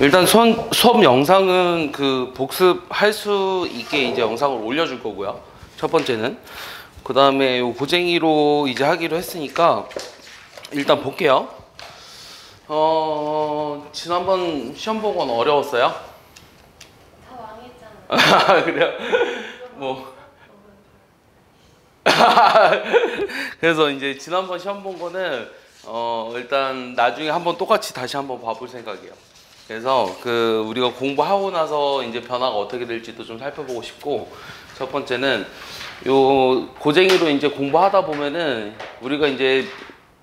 일단 수업 영상은 그 복습할 수 있게 이제 영상을 올려줄 거고요. 첫 번째는. 그 다음에 요 고쟁이로 이제 하기로 했으니까 일단 볼게요. 지난번 시험 본 건 어려웠어요? 다 망했잖아. 그래요? 뭐. 그래서 이제 지난번 시험 본 거는 일단 나중에 한번 똑같이 다시 한번 봐볼 생각이에요. 그래서 그 우리가 공부하고 나서 이제 변화가 어떻게 될지도 좀 살펴보고 싶고, 첫 번째는 요 고쟁이로 이제 공부하다 보면은 우리가 이제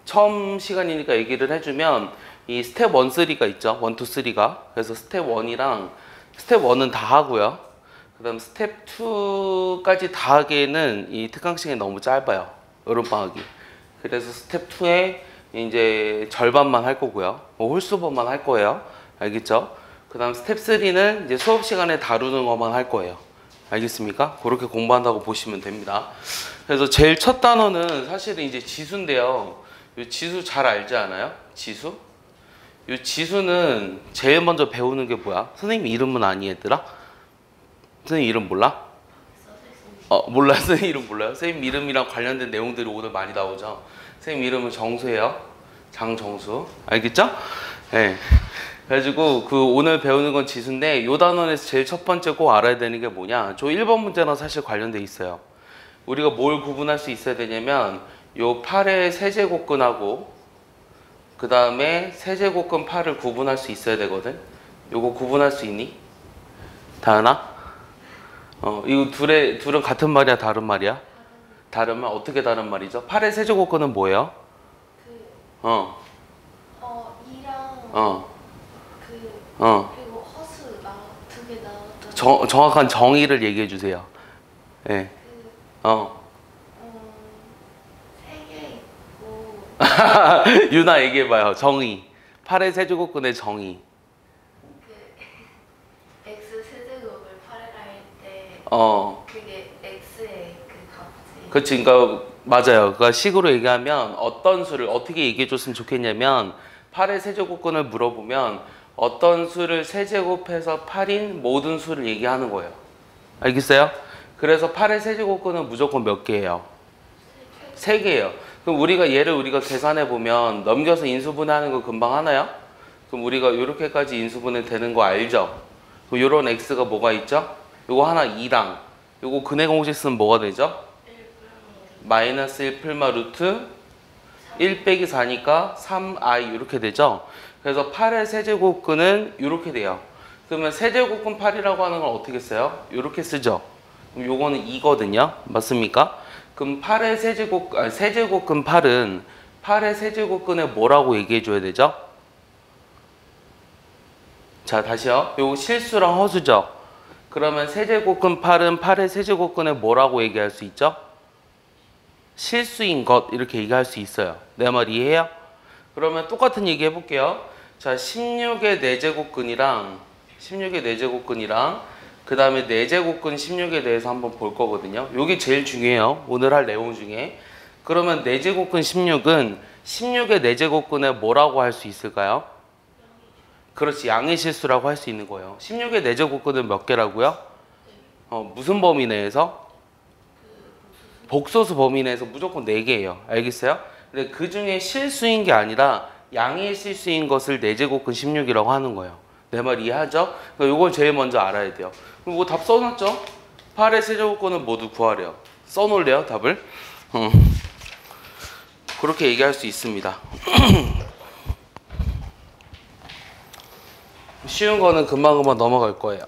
처음 시간이니까 얘기를 해주면 이 스텝 1, 3가 있죠. 1, 2, 3가. 그래서 스텝 1이랑 스텝 1은 다 하고요. 그 다음 스텝 2까지 다 하기에는 이 특강 시간이 너무 짧아요. 여름방학이. 그래서 스텝 2에 이제 절반만 할 거고요. 홀수법만 할 거예요. 알겠죠? 그 다음 스텝 3는 이제 수업 시간에 다루는 것만 할 거예요. 알겠습니까? 그렇게 공부한다고 보시면 됩니다. 그래서 제일 첫 단어는 사실은 이제 지수인데요. 이 지수 잘 알지 않아요? 지수? 이 지수는 제일 먼저 배우는 게 뭐야? 선생님 이름은 아니 얘들아? 선생님 이름 몰라? 몰라요? 선생님 이름 몰라요? 선생님 이름이랑 관련된 내용들이 오늘 많이 나오죠? 선생님 이름은 정수예요. 장정수. 알겠죠? 네. 그래가지고 그 오늘 배우는 건 지수인데 요 단원에서 제일 첫 번째 꼭 알아야 되는 게 뭐냐? 저 1번 문제랑 사실 관련돼 있어요. 우리가 뭘 구분할 수 있어야 되냐면 요 8의 세제곱근하고 그 다음에 세제곱근 8을 구분할 수 있어야 되거든. 요거 구분할 수 있니? 다은아? 이거 둘은 같은 말이야, 다른 말이야? 다른 말 어떻게 다른 말이죠? 8의 세제곱근은 뭐예요? 이랑 그리고 허수 두 개 나왔잖아. 정확한 정의를 얘기해 주세요. 예. 세 개 있고. 유나 얘기해 봐요. 정의. 8의 세제곱근의 정의. 그 x 세제곱을 8을 할 때 그게 x의 그 값이. 그렇지. 그러니까 맞아요. 그러니까 식으로 얘기하면 어떤 수를 어떻게 얘기해 줬으면 좋겠냐면 8의 세제곱근을 물어보면 어떤 수를 세제곱해서 8인 모든 수를 얘기하는 거예요. 알겠어요? 그래서 8의 세제곱근은 무조건 몇 개예요? 3개예요. 그럼 우리가 계산해 보면 넘겨서 인수분해하는 거 금방 하나요? 그럼 우리가 이렇게까지 인수분해 되는 거 알죠? 그럼 요런 x가 뭐가 있죠? 요거 하나 2랑 요거 근해 공식 쓰면 뭐가 되죠? 마이너스 1 풀마 루트 1 빼기 4니까 3i 이렇게 되죠? 그래서 8의 세제곱근은 이렇게 돼요. 그러면 세제곱근 8이라고 하는 건 어떻게 써요? 이렇게 쓰죠? 그럼 요거는 2거든요. 맞습니까? 그럼 8의 세제곱근 8은 8의 세제곱근에 뭐라고 얘기해 줘야 되죠? 자, 다시요. 요거 실수랑 허수죠? 그러면 세제곱근 8은 8의 세제곱근에 뭐라고 얘기할 수 있죠? 실수인 것 이렇게 얘기할 수 있어요. 내 말 이해해요? 그러면 똑같은 얘기 해볼게요. 자, 16의 4제곱근이랑 그 다음에 4제곱근 16에 대해서 한번 볼 거거든요. 요게 제일 중요해요. 오늘 할 내용 중에. 그러면 4제곱근 16은 16의 4제곱근에 뭐라고 할 수 있을까요? 그렇지. 양의 실수라고 할 수 있는 거예요. 16의 4제곱근은 몇 개라고요? 무슨 범위 내에서? 복소수 범위 내에서 무조건 4개예요. 알겠어요? 근데 그 중에 실수인 게 아니라 양의 실수인 것을 4제곱근 16이라고 하는 거예요. 내 말 이해하죠? 그러니까 이걸 제일 먼저 알아야 돼요. 그럼 뭐 답 써놨죠? 8의 세제곱근은 모두 구하래요. 써놓을래요, 답을? 그렇게 얘기할 수 있습니다. 쉬운 거는 금방금방 넘어갈 거예요.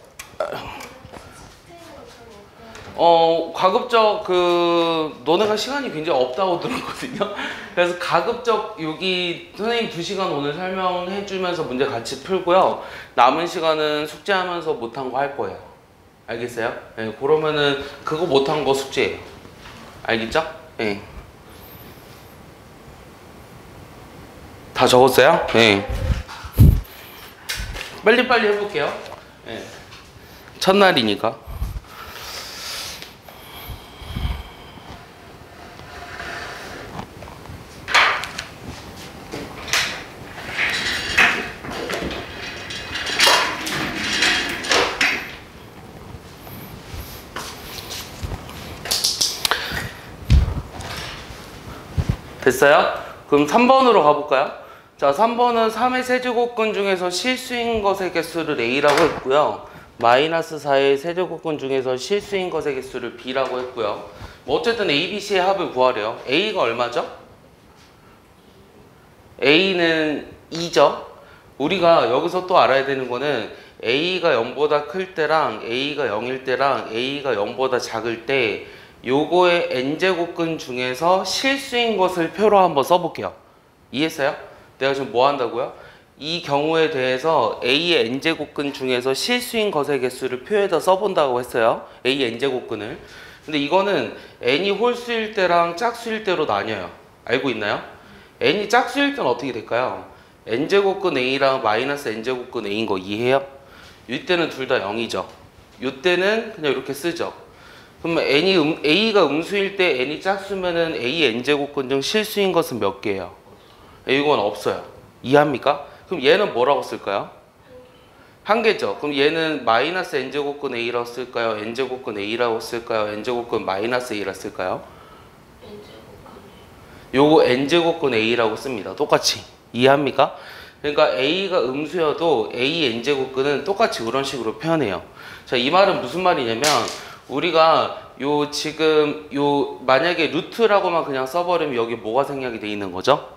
가급적 너네가 시간이 굉장히 없다고 들었거든요. 그래서 가급적 여기 선생님 2시간 오늘 설명해 주면서 문제 같이 풀고요. 남은 시간은 숙제하면서 못한 거 할 거예요. 알겠어요? 네, 그러면은 그거 못한 거 숙제예요. 알겠죠? 네. 다 적었어요? 네. 빨리빨리 해볼게요. 네. 첫날이니까. 됐어요? 그럼 3번으로 가볼까요? 자, 3번은 3의 세제곱근 중에서 실수인 것의 개수를 A라고 했고요. 마이너스 4의 세제곱근 중에서 실수인 것의 개수를 B라고 했고요. 뭐 어쨌든 A, B, C의 합을 구하래요. A가 얼마죠? A는 2죠. 우리가 여기서 또 알아야 되는 거는 A가 0보다 클 때랑 A가 0일 때랑 A가 0보다 작을 때 요거의 n제곱근 중에서 실수인 것을 표로 한번 써볼게요. 이해했어요? 내가 지금 뭐 한다고요? 이 경우에 대해서 A의 n제곱근 중에서 실수인 것의 개수를 표에다 써본다고 했어요. A의 n제곱근을. 근데 이거는 n이 홀수일 때랑 짝수일 때로 나뉘어요. 알고 있나요? n이 짝수일 때는 어떻게 될까요? n제곱근 A랑 마이너스 n제곱근 A인 거 이해해요? 이때는 둘 다 0이죠. 이때는 그냥 이렇게 쓰죠. 그러면 A가 음수일 때 n이 짝수면은 A n제곱근 중 실수인 것은 몇 개예요? 이건 없어요. 이해합니까? 그럼 얘는 뭐라고 쓸까요? 한 개죠. 그럼 얘는 마이너스 n제곱근 A라고 쓸까요? n제곱근 A라고 쓸까요? n제곱근 마이너스 A라고 쓸까요? 요거 n제곱근 A라고 씁니다. 똑같이. 이해합니까? 그러니까 A가 음수여도 A n제곱근은 똑같이 그런 식으로 표현해요. 자, 이 말은 무슨 말이냐면 우리가 요 지금 요 만약에 루트라고만 그냥 써버리면 여기 뭐가 생략이 돼 있는 거죠?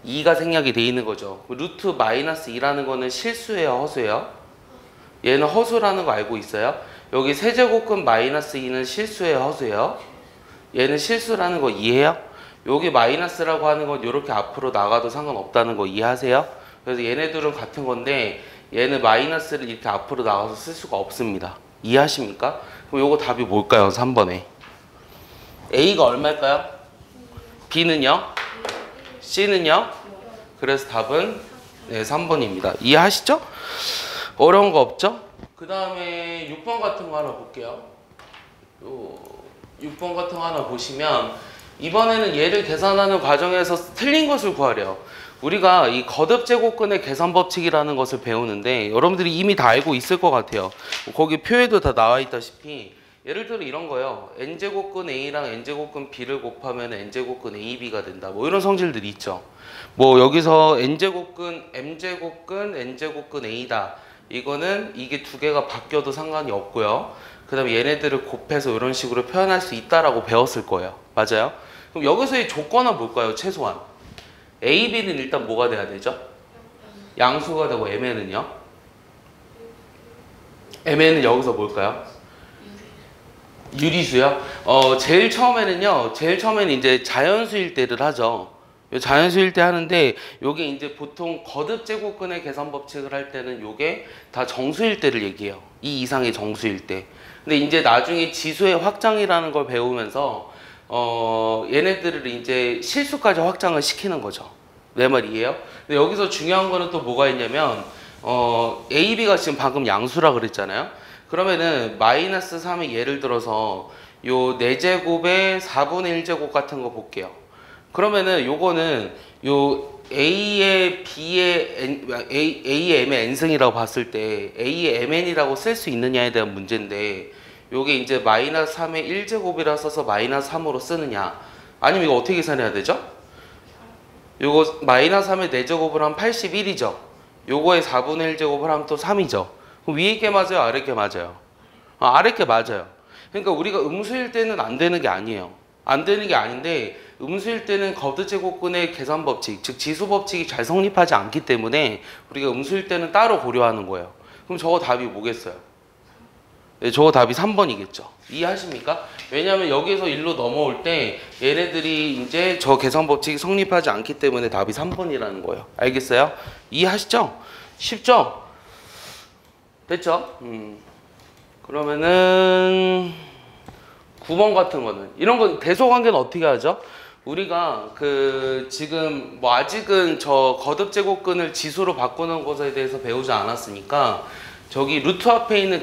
2가 생략이 돼 있는 거죠. 루트 마이너스 2라는 거는 실수예요, 허수예요? 얘는 허수라는 거 알고 있어요? 여기 세제곱근 마이너스 2는 실수예요, 허수예요? 얘는 실수라는 거 이해해요? 여기 마이너스라고 하는 건 이렇게 앞으로 나가도 상관없다는 거 이해하세요? 그래서 얘네들은 같은 건데 얘는 마이너스를 이렇게 앞으로 나가서 쓸 수가 없습니다. 이해하십니까? 그럼 요거 답이 뭘까요? 3번에. A가 얼마일까요? B는요? C는요? 그래서 답은 네, 3번입니다. 이해하시죠? 어려운 거 없죠? 그 다음에 6번 같은 거 하나 볼게요. 6번 같은 거 하나 보시면 이번에는 얘를 계산하는 과정에서 틀린 것을 구하래요. 우리가 이 거듭제곱근의 계산 법칙이라는 것을 배우는데 여러분들이 이미 다 알고 있을 것 같아요. 거기 표에도 다 나와 있다시피 예를 들어 이런 거예요. n제곱근 A랑 n제곱근 B를 곱하면 n제곱근 AB가 된다. 뭐 이런 성질들이 있죠. 뭐 여기서 n제곱근 m제곱근 n제곱근 A다. 이거는 이게 두 개가 바뀌어도 상관이 없고요. 그 다음에 얘네들을 곱해서 이런 식으로 표현할 수 있다라고 배웠을 거예요. 맞아요? 그럼 여기서의 조건은 뭘까요? 최소한 A, B는 일단 뭐가 돼야 되죠? 양수가 되고 MN은요? MN은 여기서 뭘까요? 유리수요? 제일 처음에는 이제 자연수일 때를 하죠. 자연수일 때 하는데 요게 이제 보통 거듭제곱근의 계산 법칙을 할 때는 요게 다 정수일 때를 얘기해요. 이 이상의 정수일 때. 근데 이제 나중에 지수의 확장이라는 걸 배우면서 얘네들을 이제 실수까지 확장을 시키는 거죠. 내 말 이해요? 근데 여기서 중요한 거는 또 뭐가 있냐면 A, B가 지금 방금 양수라 그랬잖아요. 그러면은 마이너스 3이 예를 들어서 요 4제곱의 4분의 1제곱 같은 거 볼게요. 그러면은 요거는 요 A의 M의 n승이라고 봤을 때 A의 mn이라고 쓸 수 있느냐에 대한 문제인데 요게 이제 마이너스 3의 1제곱이라 써서 마이너스 3으로 쓰느냐 아니면 이거 어떻게 계산해야 되죠? 요거 마이너스 3의 4제곱을 하면 81이죠. 요거의 4분의 1제곱을 하면 또 3이죠. 그럼 위에 게 맞아요? 아래 게 맞아요? 아래 게 맞아요. 그러니까 우리가 음수일 때는 안 되는 게 아니에요. 안 되는 게 아닌데 음수일 때는 거듭제곱근의 계산 법칙, 즉 지수 법칙이 잘 성립하지 않기 때문에 우리가 음수일 때는 따로 고려하는 거예요. 그럼 저거 답이 뭐겠어요? 네, 저거 답이 3번이겠죠. 이해하십니까? 왜냐하면 여기서 1로 넘어올 때 얘네들이 이제 저 계산 법칙이 성립하지 않기 때문에 답이 3번이라는 거예요. 알겠어요? 이해하시죠? 쉽죠? 됐죠? 그러면은 9번 같은 거는 이런 거 대소관계는 어떻게 하죠? 우리가 지금 뭐 아직은 저 거듭제곱근을 지수로 바꾸는 것에 대해서 배우지 않았으니까 저기 루트 앞에 있는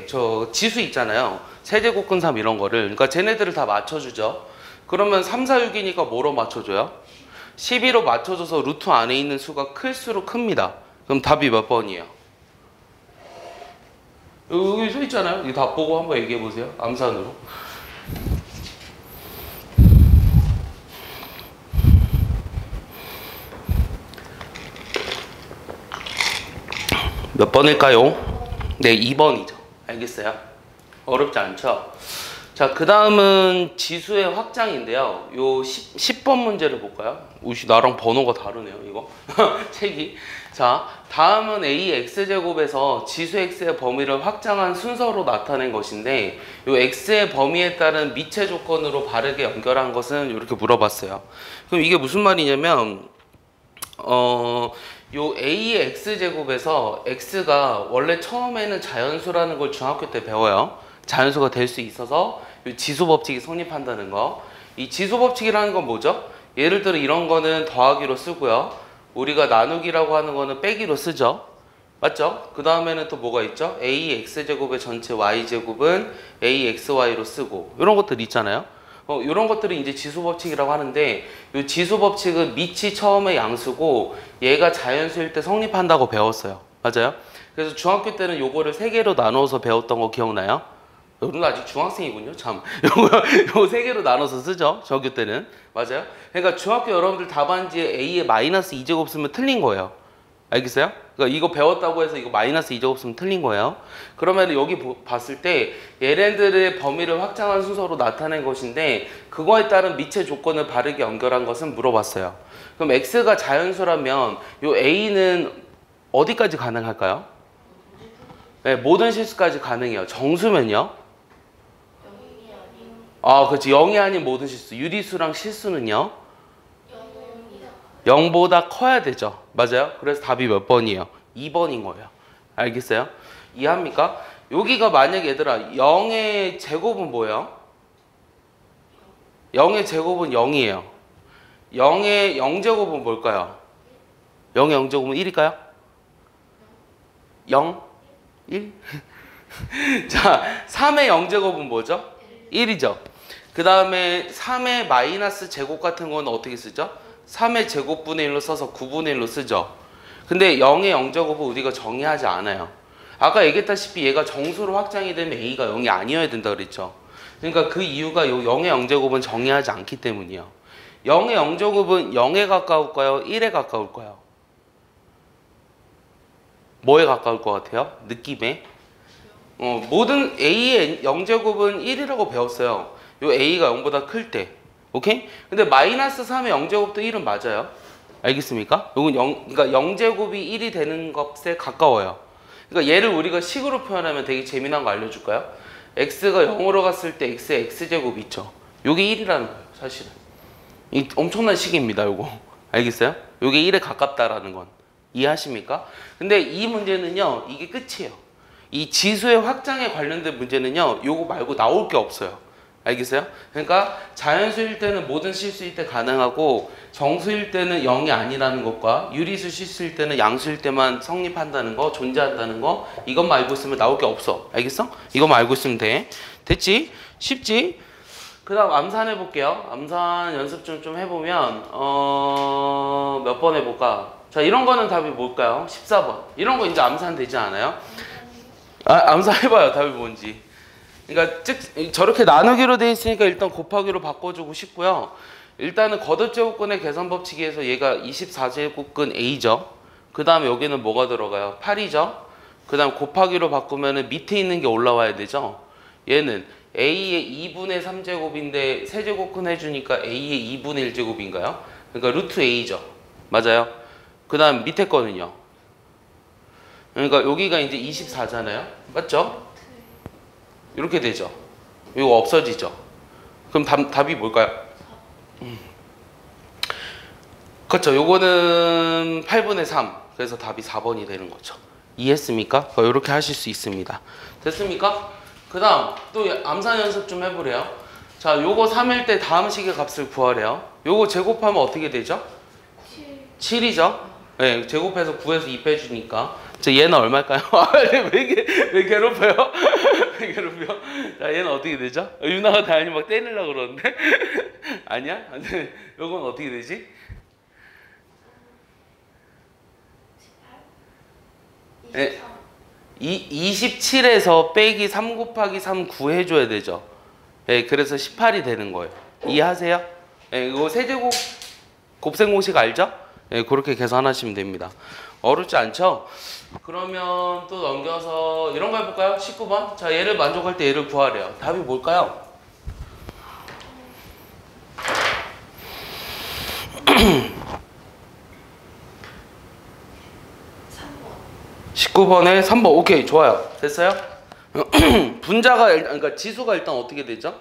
저 지수 있잖아요. 세제곱근 3 이런 거를 그러니까 쟤네들을 다 맞춰주죠. 그러면 3, 4, 6이니까 뭐로 맞춰줘요? 12로 맞춰줘서 루트 안에 있는 수가 클수록 큽니다. 그럼 답이 몇 번이에요? 여기 써 있잖아요. 이거 다 보고 한번 얘기해 보세요. 암산으로. 몇 번일까요? 네, 2번이죠. 알겠어요? 어렵지 않죠? 자, 그 다음은 지수의 확장인데요. 요 10번 문제를 볼까요? 우씨, 나랑 번호가 다르네요, 이거. 책이. 자, 다음은 AX제곱에서 지수 X의 범위를 확장한 순서로 나타낸 것인데, 요 X의 범위에 따른 미체 조건으로 바르게 연결한 것은 이렇게 물어봤어요. 그럼 이게 무슨 말이냐면, 요 AX제곱에서 X가 원래 처음에는 자연수라는 걸 중학교 때 배워요. 자연수가 될 수 있어서 요 지수법칙이 성립한다는 거. 이 지수법칙이라는 건 뭐죠? 예를 들어 이런 거는 더하기로 쓰고요. 우리가 나누기라고 하는 거는 빼기로 쓰죠. 맞죠? 그 다음에는 또 뭐가 있죠? AX제곱의 전체 Y제곱은 AXY로 쓰고 이런 것들 있잖아요. 이런 것들을 이제 지수법칙이라고 하는데 이 지수법칙은 밑이 처음에 양수고 얘가 자연수일 때 성립한다고 배웠어요. 맞아요? 그래서 중학교 때는 요거를 3개로 나눠서 배웠던 거 기억나요? 여러분 아직 중학생이군요. 참. 요거 3개로 나눠서 쓰죠. 중학교 때는. 맞아요? 그러니까 중학교 여러분들 답안지에 A에 마이너스 2제곱 쓰면 틀린 거예요. 알겠어요? 그러니까 이거 배웠다고 해서 이거 마이너스 2제곱 쓰면 틀린 거예요. 그러면 여기 봤을 때 얘네들의 범위를 확장한 순서로 나타낸 것인데 그거에 따른 미체 조건을 바르게 연결한 것은 물어봤어요. 그럼 X가 자연수라면 요 A는 어디까지 가능할까요? 네, 모든 실수까지 가능해요. 정수면요? 아, 그렇지. 0이 아닌 모든 실수. 유리수랑 실수는요? 0보다 커야 되죠. 맞아요? 그래서 답이 몇 번이에요? 2번인 거예요. 알겠어요? 이해합니까? 여기가 만약에 얘들아 0의 제곱은 뭐예요? 0의 제곱은 0이에요. 0의 0제곱은 뭘까요? 0의 0제곱은 1일까요? 0? 1? 자, 3의 0제곱은 뭐죠? 1이죠. 그 다음에 3의 마이너스 제곱 같은 건 어떻게 쓰죠? 3의 제곱분의 1로 써서 9분의 1로 쓰죠. 근데 0의 0제곱은 우리가 정의하지 않아요. 아까 얘기했다시피 얘가 정수로 확장이 되면 A가 0이 아니어야 된다 그랬죠. 그러니까 그 이유가 요 0의 0제곱은 정의하지 않기 때문이에요. 0의 0제곱은 0에 가까울까요? 1에 가까울까요? 뭐에 가까울 것 같아요? 느낌에? 모든 A의 0제곱은 1이라고 배웠어요. 요 A가 0보다 클 때. 오케이? 근데 마이너스 3의 0제곱도 1은 맞아요. 알겠습니까? 요건 그러니까 0제곱이 1이 되는 것에 가까워요. 그러니까 얘를 우리가 식으로 표현하면 되게 재미난 거 알려줄까요? x가 0으로 갔을 때 x의 x제곱 있죠. 요게 1이라는 거예요, 사실은. 이 엄청난 식입니다, 요거. 알겠어요? 요게 1에 가깝다라는 건. 이해하십니까? 근데 이 문제는요, 이게 끝이에요. 이 지수의 확장에 관련된 문제는요, 요거 말고 나올 게 없어요. 알겠어요? 그러니까 자연수일 때는 모든 실수일 때 가능하고 정수일 때는 0이 아니라는 것과 유리수 실수일 때는 양수일 때만 성립한다는 거, 존재한다는 거, 이것만 알고 있으면 나올 게 없어. 알겠어? 이것만 알고 있으면 돼. 됐지? 쉽지? 그 다음 암산 해볼게요. 암산 연습 좀 해보면 몇 번 해볼까? 자, 이런 거는 답이 뭘까요? 14번. 이런 거 이제 암산 되지 않아요? 암산 해봐요. 답이 뭔지. 그러니까 저렇게 나누기로 돼 있으니까 일단 곱하기로 바꿔주고 싶고요. 일단은 거듭제곱근의 계산법칙에서 얘가 24제곱근 A죠. 그 다음에 여기는 뭐가 들어가요? 8이죠. 그 다음 곱하기로 바꾸면 밑에 있는 게 올라와야 되죠. 얘는 A의 2분의 3제곱인데 세제곱근 해주니까 A의 2분의 1제곱인가요? 그러니까 루트 A죠. 맞아요. 그 다음 밑에 거는요. 그러니까 여기가 이제 24잖아요. 맞죠? 이렇게 되죠. 이거 없어지죠. 그럼 답이 뭘까요? 그렇죠. 요거는 8분의 3. 그래서 답이 4번이 되는 거죠. 이해했습니까? 이렇게 하실 수 있습니다. 됐습니까? 그 다음 또 암산 연습 좀 해보래요. 자, 요거 3일 때 다음 식의 값을 구하래요. 요거 제곱하면 어떻게 되죠? 7이죠. 네, 제곱해서 9에서 2 빼주니까. 자, 얘는 얼마일까요? 왜 괴롭혀요? 왜 괴롭혀? 자, 얘는 어떻게 되죠? 유나가 다현이 막 때리려고 그러는데? 아니야? 요건 어떻게 되지? 18? 27에서 빼기 3 곱하기 3 구해줘야 되죠. 네, 그래서 18이 되는 거예요. 이해하세요? 네, 이거 세제곱 곱셈 공식 알죠? 예, 그렇게 계산하시면 됩니다. 어렵지 않죠? 그러면 또 넘겨서 이런 거 해볼까요? 19번. 자, 얘를 만족할 때 얘를 구하래요. 답이 뭘까요? 19번에 3번. 오케이, 좋아요. 됐어요? 분자가 그러니까 지수가 일단 어떻게 되죠?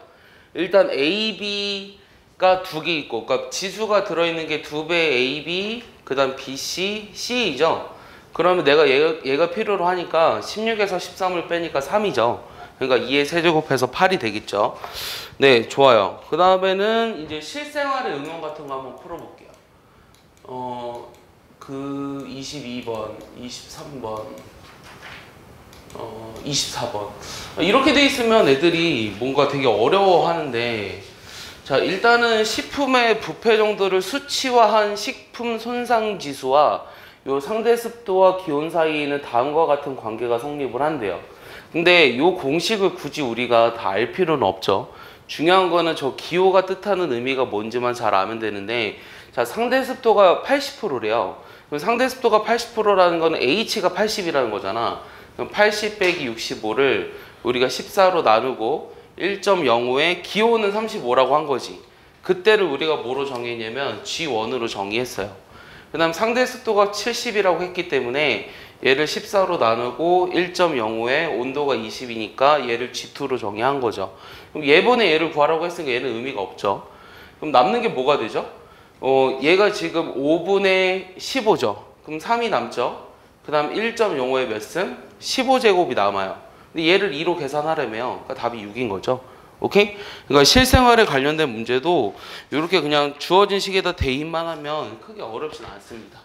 일단 A, B가 두 개 있고, 그러니까 지수가 들어있는 게 2배 A, B, 그다음 B, C, C이죠. 그러면 내가 얘가 필요로 하니까 16에서 13을 빼니까 3이죠. 그러니까 2의 세제곱해서 8이 되겠죠. 네, 좋아요. 그 다음에는 이제 실생활의 응용 같은 거 한번 풀어볼게요. 그 22번, 23번, 24번. 이렇게 돼 있으면 애들이 뭔가 되게 어려워하는데, 자, 일단은 식품의 부패 정도를 수치화한 식품 손상 지수와 요 상대 습도와 기온 사이에는 다음과 같은 관계가 성립을 한대요. 근데 요 공식을 굳이 우리가 다 알 필요는 없죠. 중요한 거는 저 기호가 뜻하는 의미가 뭔지만 잘 알면 되는데, 자, 상대 습도가 80%래요. 그럼 상대 습도가 80%라는 거는 H가 80이라는 거잖아. 그럼 80 빼기 65를 우리가 14로 나누고 1.05에 기호는 35라고 한 거지. 그때를 우리가 뭐로 정했냐면 G1으로 정의했어요. 그 다음 상대 습도가 70이라고 했기 때문에 얘를 14로 나누고 1.05에 온도가 20이니까 얘를 G2로 정의한 거죠. 그럼 얘번에 얘를 구하라고 했으니까 얘는 의미가 없죠. 그럼 남는 게 뭐가 되죠? 얘가 지금 5분의 15죠. 그럼 3이 남죠. 그 다음 1.05에 몇 승? 15제곱이 남아요. 근데 얘를 2로 계산하려면 그러니까 답이 6인 거죠. 오케이? 그러니까 실생활에 관련된 문제도 이렇게 그냥 주어진 식에다 대입만 하면 크게 어렵진 않습니다.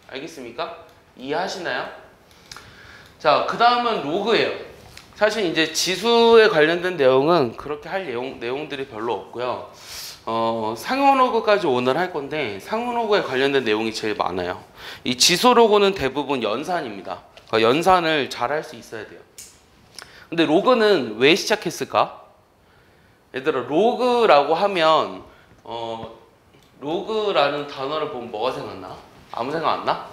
알겠습니까? 이해하시나요? 자, 그 다음은 로그예요. 사실 이제 지수에 관련된 내용은 그렇게 할 내용들이 별로 없고요. 상용로그까지 오늘 할 건데 상용로그에 관련된 내용이 제일 많아요. 이 지수 로그는 대부분 연산입니다. 그러니까 연산을 잘 할 수 있어야 돼요. 근데 로그는 왜 시작했을까? 얘들아, 로그라고 하면 로그라는 단어를 보면 뭐가 생각나? 아무 생각 안 나?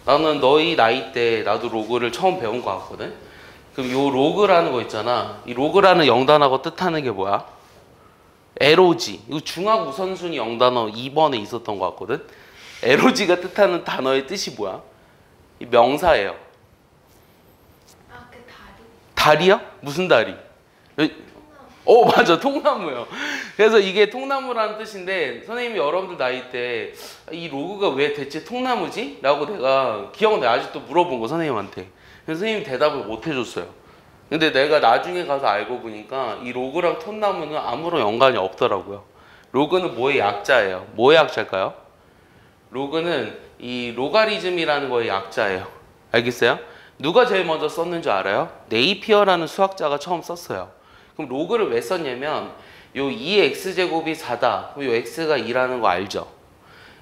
나는 너희 나이 때 나도 로그를 처음 배운 것 같거든. 그럼 요 로그라는 거 있잖아. 이 로그라는 영단하고 뜻하는 게 뭐야? LOG. 이거 중학 우선순위 영단어 2번에 있었던 것 같거든. LOG가 뜻하는 단어의 뜻이 뭐야? 이 명사예요. 아, 그 다리? 다리요? 무슨 다리? 맞아, 통나무요. 그래서 이게 통나무라는 뜻인데 선생님이 여러분들 나이 때 이 로그가 왜 대체 통나무지? 라고 내가 기억나 아직도 물어본 거 선생님한테. 그래서 선생님이 대답을 못 해줬어요. 근데 내가 나중에 가서 알고 보니까 이 로그랑 통나무는 아무런 연관이 없더라고요. 로그는 뭐의 약자예요? 뭐의 약자일까요? 로그는 이 로가리즘이라는 거의 약자예요. 알겠어요? 누가 제일 먼저 썼는 줄 알아요? 네이피어라는 수학자가 처음 썼어요. 그럼 로그를 왜 썼냐면 요 2x제곱이 4다. 그럼 요 x가 2라는 거 알죠?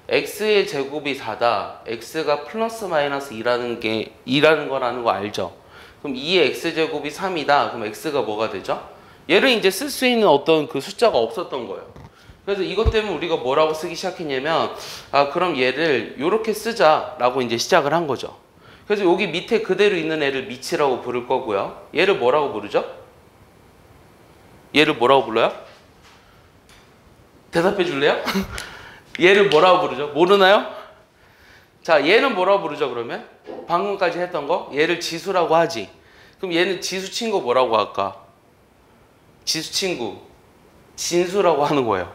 x의 제곱이 4다. x가 플러스 마이너스 2라는 거라는 거 알죠? 그럼 2의 x제곱이 3이다. 그럼 x가 뭐가 되죠? 얘를 이제 쓸 수 있는 어떤 그 숫자가 없었던 거예요. 그래서 이것 때문에 우리가 뭐라고 쓰기 시작했냐면 그럼 얘를 요렇게 쓰자라고 이제 시작을 한 거죠. 그래서 여기 밑에 그대로 있는 애를 미치라고 부를 거고요. 얘를 뭐라고 부르죠? 얘를 뭐라고 불러요? 대답해 줄래요? 얘를 뭐라고 부르죠? 모르나요? 자, 얘는 뭐라고 부르죠, 그러면? 방금까지 했던 거? 얘를 지수라고 하지. 그럼 얘는 지수 친구 뭐라고 할까? 지수 친구. 진수라고 하는 거예요.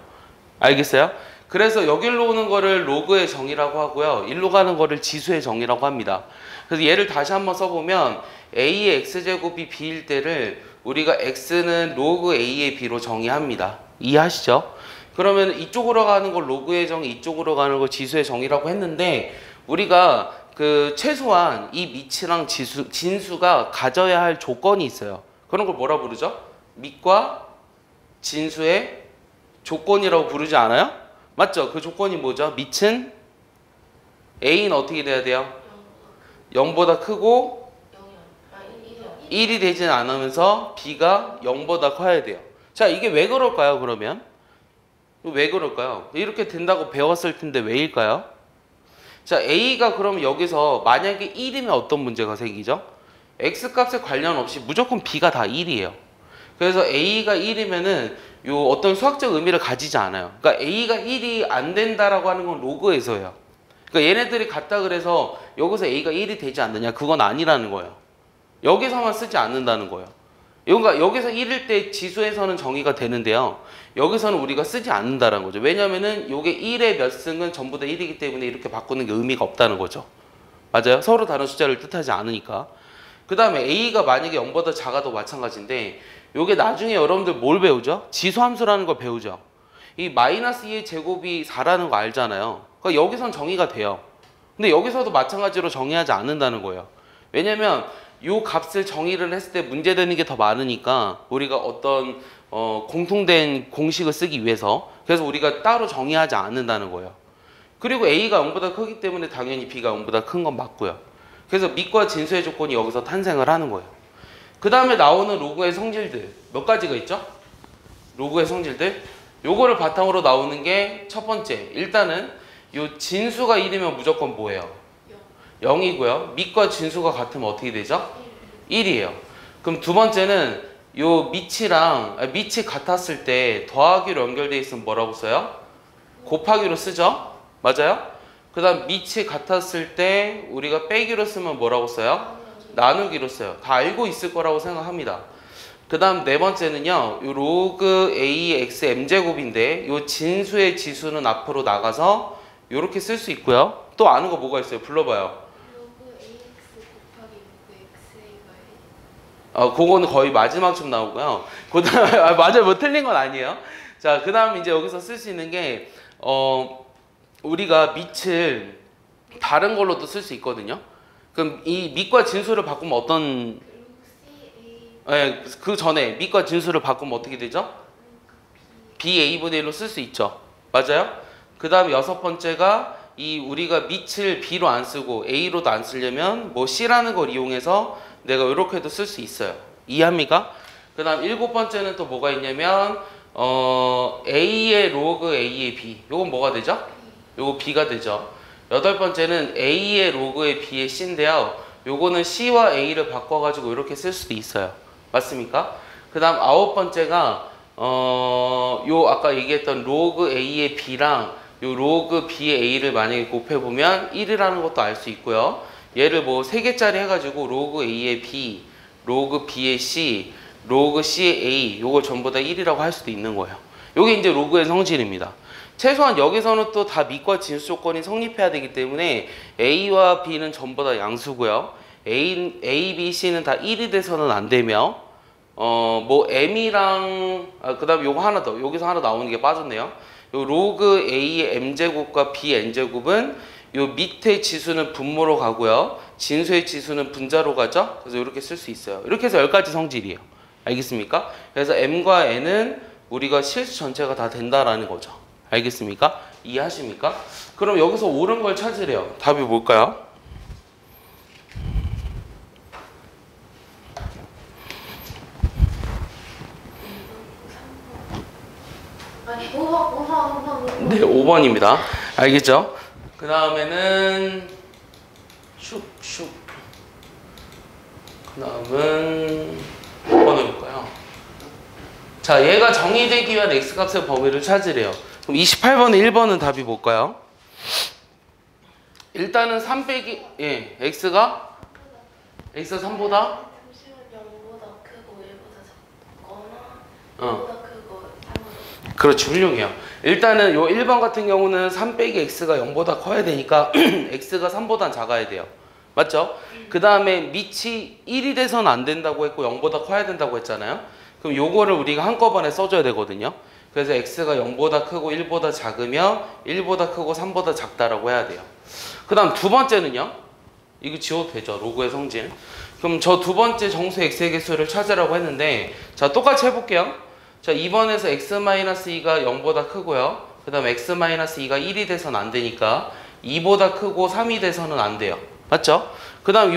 알겠어요? 그래서 여기로 오는 거를 로그의 정의라고 하고요. 일로 가는 거를 지수의 정의라고 합니다. 그래서 얘를 다시 한번 써보면 a의 x제곱이 b일 때를 우리가 x는 로그 a의 b로 정의합니다. 이해하시죠? 그러면 이쪽으로 가는 걸 로그의 정의, 이쪽으로 가는 걸 지수의 정의라고 했는데 우리가 그 최소한 이 밑이랑 진수가 가져야 할 조건이 있어요. 그런 걸 뭐라 부르죠? 밑과 진수의 조건이라고 부르지 않아요? 맞죠? 그 조건이 뭐죠? 밑은 a는 어떻게 돼야 돼요? 0보다 크고 1이 되진 않으면서 b가 0보다 커야 돼요. 자, 이게 왜 그럴까요, 그러면? 왜 그럴까요? 이렇게 된다고 배웠을 텐데 왜일까요? 자, A가 그럼 여기서 만약에 1이면 어떤 문제가 생기죠? X값에 관련 없이 무조건 B가 다 1이에요. 그래서 A가 1이면은 요 어떤 수학적 의미를 가지지 않아요. 그러니까 A가 1이 안 된다라고 하는 건 로그에서예요. 그러니까 얘네들이 같다 그래서 여기서 A가 1이 되지 않느냐? 그건 아니라는 거예요. 여기서만 쓰지 않는다는 거예요. 그러니까 여기서 1일 때 지수에서는 정의가 되는데요. 여기서는 우리가 쓰지 않는다는 거죠. 왜냐면은 요게 1의 몇 승은 전부 다 1이기 때문에 이렇게 바꾸는 게 의미가 없다는 거죠. 맞아요? 서로 다른 숫자를 뜻하지 않으니까. 그 다음에 A가 만약에 0보다 작아도 마찬가지인데 요게 나중에 여러분들 뭘 배우죠? 지수함수라는 걸 배우죠. 이 마이너스 2의 제곱이 4라는 거 알잖아요. 그러니까 여기선 정의가 돼요. 근데 여기서도 마찬가지로 정의하지 않는다는 거예요. 왜냐면 요 값을 정의를 했을 때 문제되는 게 더 많으니까 우리가 어떤 공통된 공식을 쓰기 위해서 그래서 우리가 따로 정의하지 않는다는 거예요. 그리고 A가 0보다 크기 때문에 당연히 B가 0보다 큰 건 맞고요. 그래서 밑과 진수의 조건이 여기서 탄생을 하는 거예요. 그 다음에 나오는 로그의 성질들 몇 가지가 있죠? 로그의 성질들 요거를 바탕으로 나오는 게 첫 번째 일단은 요 진수가 1이면 무조건 뭐예요? 0이고요. 밑과 진수가 같으면 어떻게 되죠? 1이에요. 그럼 두 번째는 요 밑이 같았을 때 더하기로 연결되어 있으면 뭐라고 써요? 곱하기로 쓰죠? 맞아요? 그 다음 밑이 같았을 때 우리가 빼기로 쓰면 뭐라고 써요? 나누기로 써요. 다 알고 있을 거라고 생각합니다. 그 다음 네 번째는요. 요 로그 AX M제곱인데 요 진수의 지수는 앞으로 나가서 요렇게 쓸 수 있고요. 또 아는 거 뭐가 있어요? 불러봐요. 로그 AX 곱하기 로그 XA가 그거는 거의 마지막쯤 나오고요. 그 다음, 맞아요. 뭐 틀린 건 아니에요. 자, 그 다음 이제 여기서 쓸 수 있는 게, 우리가 밑을 다른 걸로도 쓸 수 있거든요. 그럼 이 밑과 진수를 바꾸면 어떤, 로그 CA 그 전에 밑과 진수를 바꾸면 어떻게 되죠? BA분의 1로 쓸 수 있죠. 맞아요? 그 다음 여섯 번째가 이 우리가 밑을 B로 안 쓰고 A로도 안 쓰려면 뭐 C라는 걸 이용해서 내가 이렇게도 쓸 수 있어요. 이해합니까? 그 다음 일곱 번째는 또 뭐가 있냐면 A의 로그 A의 B 요건 뭐가 되죠? 요거 B가 되죠. 여덟 번째는 A의 로그의 B의 C인데요. 요거는 C와 A를 바꿔가지고 이렇게 쓸 수도 있어요. 맞습니까? 그 다음 아홉 번째가 요 아까 얘기했던 로그 A의 B랑 요 로그 B의 A를 만약에 곱해보면 1이라는 것도 알 수 있고요. 얘를 뭐 3개짜리 해가지고 로그 A의 B, 로그 B의 C, 로그 C의 A 요걸 전부 다 1이라고 할 수도 있는 거예요. 요게 이제 로그의 성질입니다. 최소한 여기서는 또 다 밑과 진수 조건이 성립해야 되기 때문에 A와 B는 전부 다 양수고요. A, B, C는 다 1이 돼서는 안 되며 뭐 M이랑 그 다음에 요거 하나 더 여기서 하나 나오는 게 빠졌네요. 요 로그 A의 M제곱과 B N제곱은 요 밑에 지수는 분모로 가고요. 진수의 지수는 분자로 가죠. 그래서 이렇게 쓸 수 있어요. 이렇게 해서 10가지 성질이에요. 알겠습니까? 그래서 M과 N은 우리가 실수 전체가 다 된다라는 거죠. 알겠습니까? 이해하십니까? 그럼 여기서 옳은 걸 찾으래요. 답이 뭘까요? 아니 5번 네, 5번입니다. 알겠죠? 그 다음에는 슉슉 그 다음은 몇 번 해볼까요? 자, 얘가 정의되기 위한 x값의 범위를 찾으래요. 그럼 28번에 1번은 답이 뭘까요? 일단은 3 빼기 x가 3보다 잠시만 0보다 크고 1보다 작거나 어. 0보다 크고 3보다 그렇지, 훌륭해요. 일단은 요 1번 같은 경우는 3 빼기 x가 0보다 커야 되니까 x가 3보다 작아야 돼요. 맞죠? 그 다음에 밑이 1이 돼서는 안 된다고 했고 0보다 커야 된다고 했잖아요. 그럼 요거를 우리가 한꺼번에 써줘야 되거든요. 그래서 x가 0보다 크고 1보다 작으며 1보다 크고 3보다 작다라고 해야 돼요. 그 다음 두 번째는요. 이거 지워도 되죠. 로그의 성질. 그럼 저 두 번째 정수 x의 개수를 찾으라고 했는데 자, 똑같이 해볼게요. 자, 2번에서 x-2가 0보다 크고요. 그 다음 x-2가 1이 돼서는 안 되니까 2보다 크고 3이 돼서는 안 돼요. 맞죠? 그 다음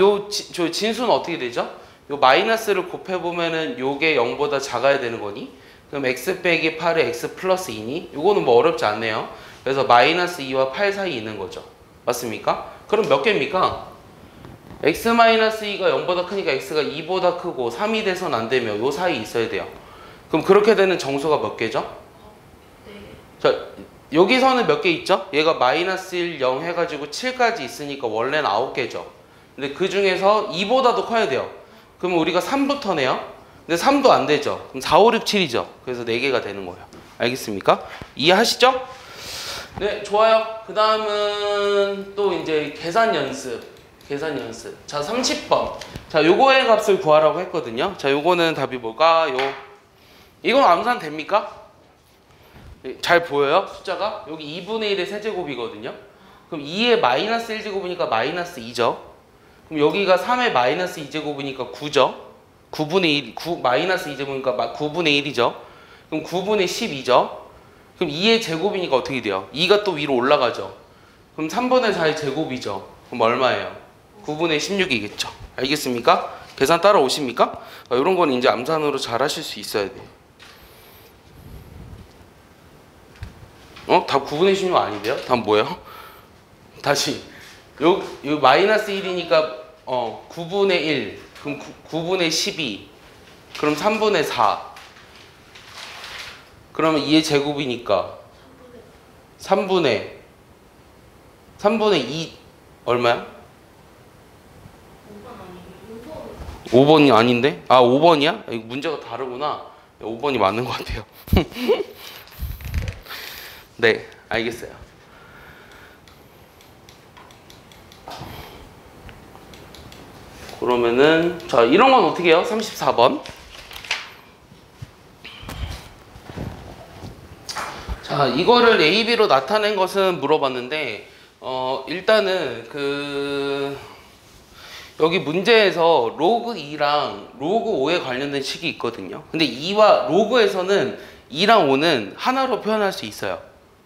저 진수는 어떻게 되죠? 요 마이너스를 곱해보면은 요게 0보다 작아야 되는 거니? 그럼 x 빼기 8에 x 플러스 2니? 요거는 뭐 어렵지 않네요. 그래서 마이너스 2와 8 사이 있는 거죠. 맞습니까? 그럼 몇 개입니까? x-2가 0보다 크니까 x가 2보다 크고 3이 돼선 안 되며 요 사이에 있어야 돼요. 그럼 그렇게 되는 정수가 몇 개죠? 네. 자, 여기서는 몇 개 있죠? 얘가 마이너스 1, 0 해가지고 7까지 있으니까 원래는 9개죠. 근데 그 중에서 2보다도 커야 돼요. 그러면 우리가 3부터네요. 근데 3도 안 되죠. 그럼 4, 5, 6, 7이죠. 그래서 4개가 되는 거예요. 알겠습니까? 이해하시죠? 네, 좋아요. 그 다음은 또 이제 계산 연습. 자, 30번. 자, 요거의 값을 구하라고 했거든요. 자, 요거는 답이 뭘까요? 이건 암산 됩니까? 잘 보여요? 숫자가? 여기 2분의 1의 세제곱이거든요. 그럼 2의 마이너스 1제곱이니까 마이너스 2죠. 그럼 여기가 3의 마이너스 2제곱이니까 9죠. 9분의 1, 마이너스 2제곱이니까 9분의 1이죠. 그럼 9분의 12죠. 그럼 2의 제곱이니까 어떻게 돼요? 2가 또 위로 올라가죠. 그럼 3분의 4의 제곱이죠. 그럼 얼마예요? 9분의 16이겠죠. 알겠습니까? 계산 따라오십니까? 이런 건 이제 암산으로 잘 하실 수 있어야 돼요. 답 9분의 16 아닌데요? 답 뭐예요? 다시. 요 마이너스 1이니까 9분의 1. 그럼 9분의 12. 그럼 3분의 4. 그러면 2의 제곱이니까 3분의 2 얼마야? 5번이 아닌데? 아 5번이야? 이거 문제가 다르구나. 5번이 맞는 것 같아요. 네, 알겠어요. 그러면은 자 이런 건 어떻게 해요? 34번. 자 이거를 A, B로 나타낸 것은 물어봤는데 일단은 여기 문제에서 로그 2랑 로그 5에 관련된 식이 있거든요. 근데 2와 로그에서는 2랑 5는 하나로 표현할 수 있어요.